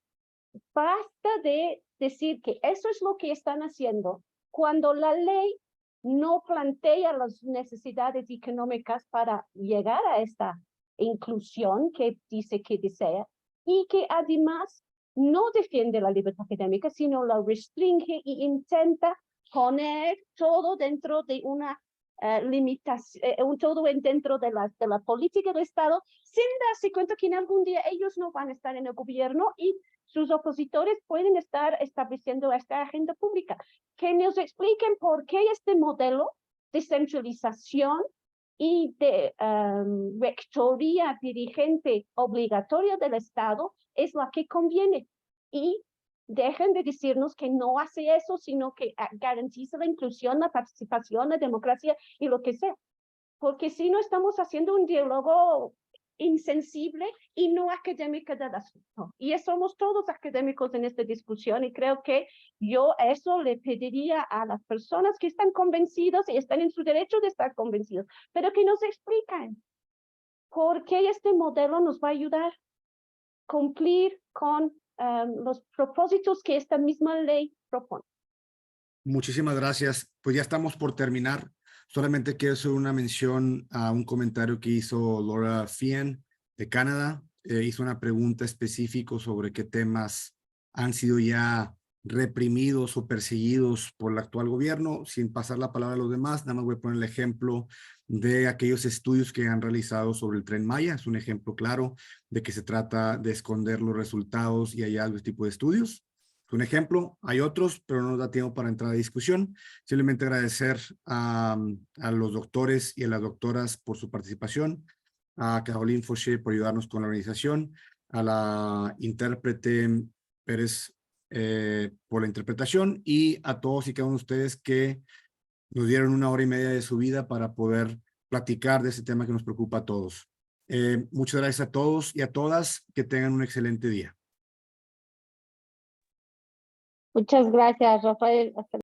D: Basta de decir que eso es lo que están haciendo cuando la ley no plantea las necesidades económicas para llegar a esta inclusión que dice que desea y que además no defiende la libertad académica, sino la restringe y intenta poner todo dentro de una limitación, todo dentro de la política del Estado, sin darse cuenta que en algún día ellos no van a estar en el gobierno y sus opositores pueden estar estableciendo esta agenda pública. Que nos expliquen por qué este modelo de centralización y de rectoría dirigente obligatoria del Estado es la que conviene. Y dejen de decirnos que no hace eso, sino que garantiza la inclusión, la participación, la democracia y lo que sea. Porque si no estamos haciendo un diálogo insensible y no académica del asunto. Y somos todos académicos en esta discusión y creo que yo eso le pediría a las personas que están convencidos y están en su derecho de estar convencidos, pero que nos expliquen por qué este modelo nos va a ayudar a cumplir con los propósitos que esta misma ley propone.
A: Muchísimas gracias. Pues ya estamos por terminar. Solamente quiero hacer una mención a un comentario que hizo Laura Fien de Canadá. Hizo una pregunta específica sobre qué temas han sido ya reprimidos o perseguidos por el actual gobierno. Sin pasar la palabra a los demás, nada más voy a poner el ejemplo de aquellos estudios que han realizado sobre el Tren Maya. Es un ejemplo claro de que se trata de esconder los resultados y hallazgos de este tipo de estudios. Un ejemplo, hay otros, pero no nos da tiempo para entrar a discusión. Simplemente agradecer a los doctores y a las doctoras por su participación, a Caroline Fauché por ayudarnos con la organización, a la intérprete Pérez por la interpretación y a todos y cada uno de ustedes que nos dieron 1 hora y media de su vida para poder platicar de ese tema que nos preocupa a todos. Muchas gracias a todos y a todas. Que tengan un excelente día.
E: Muchas gracias, Rafael. Hasta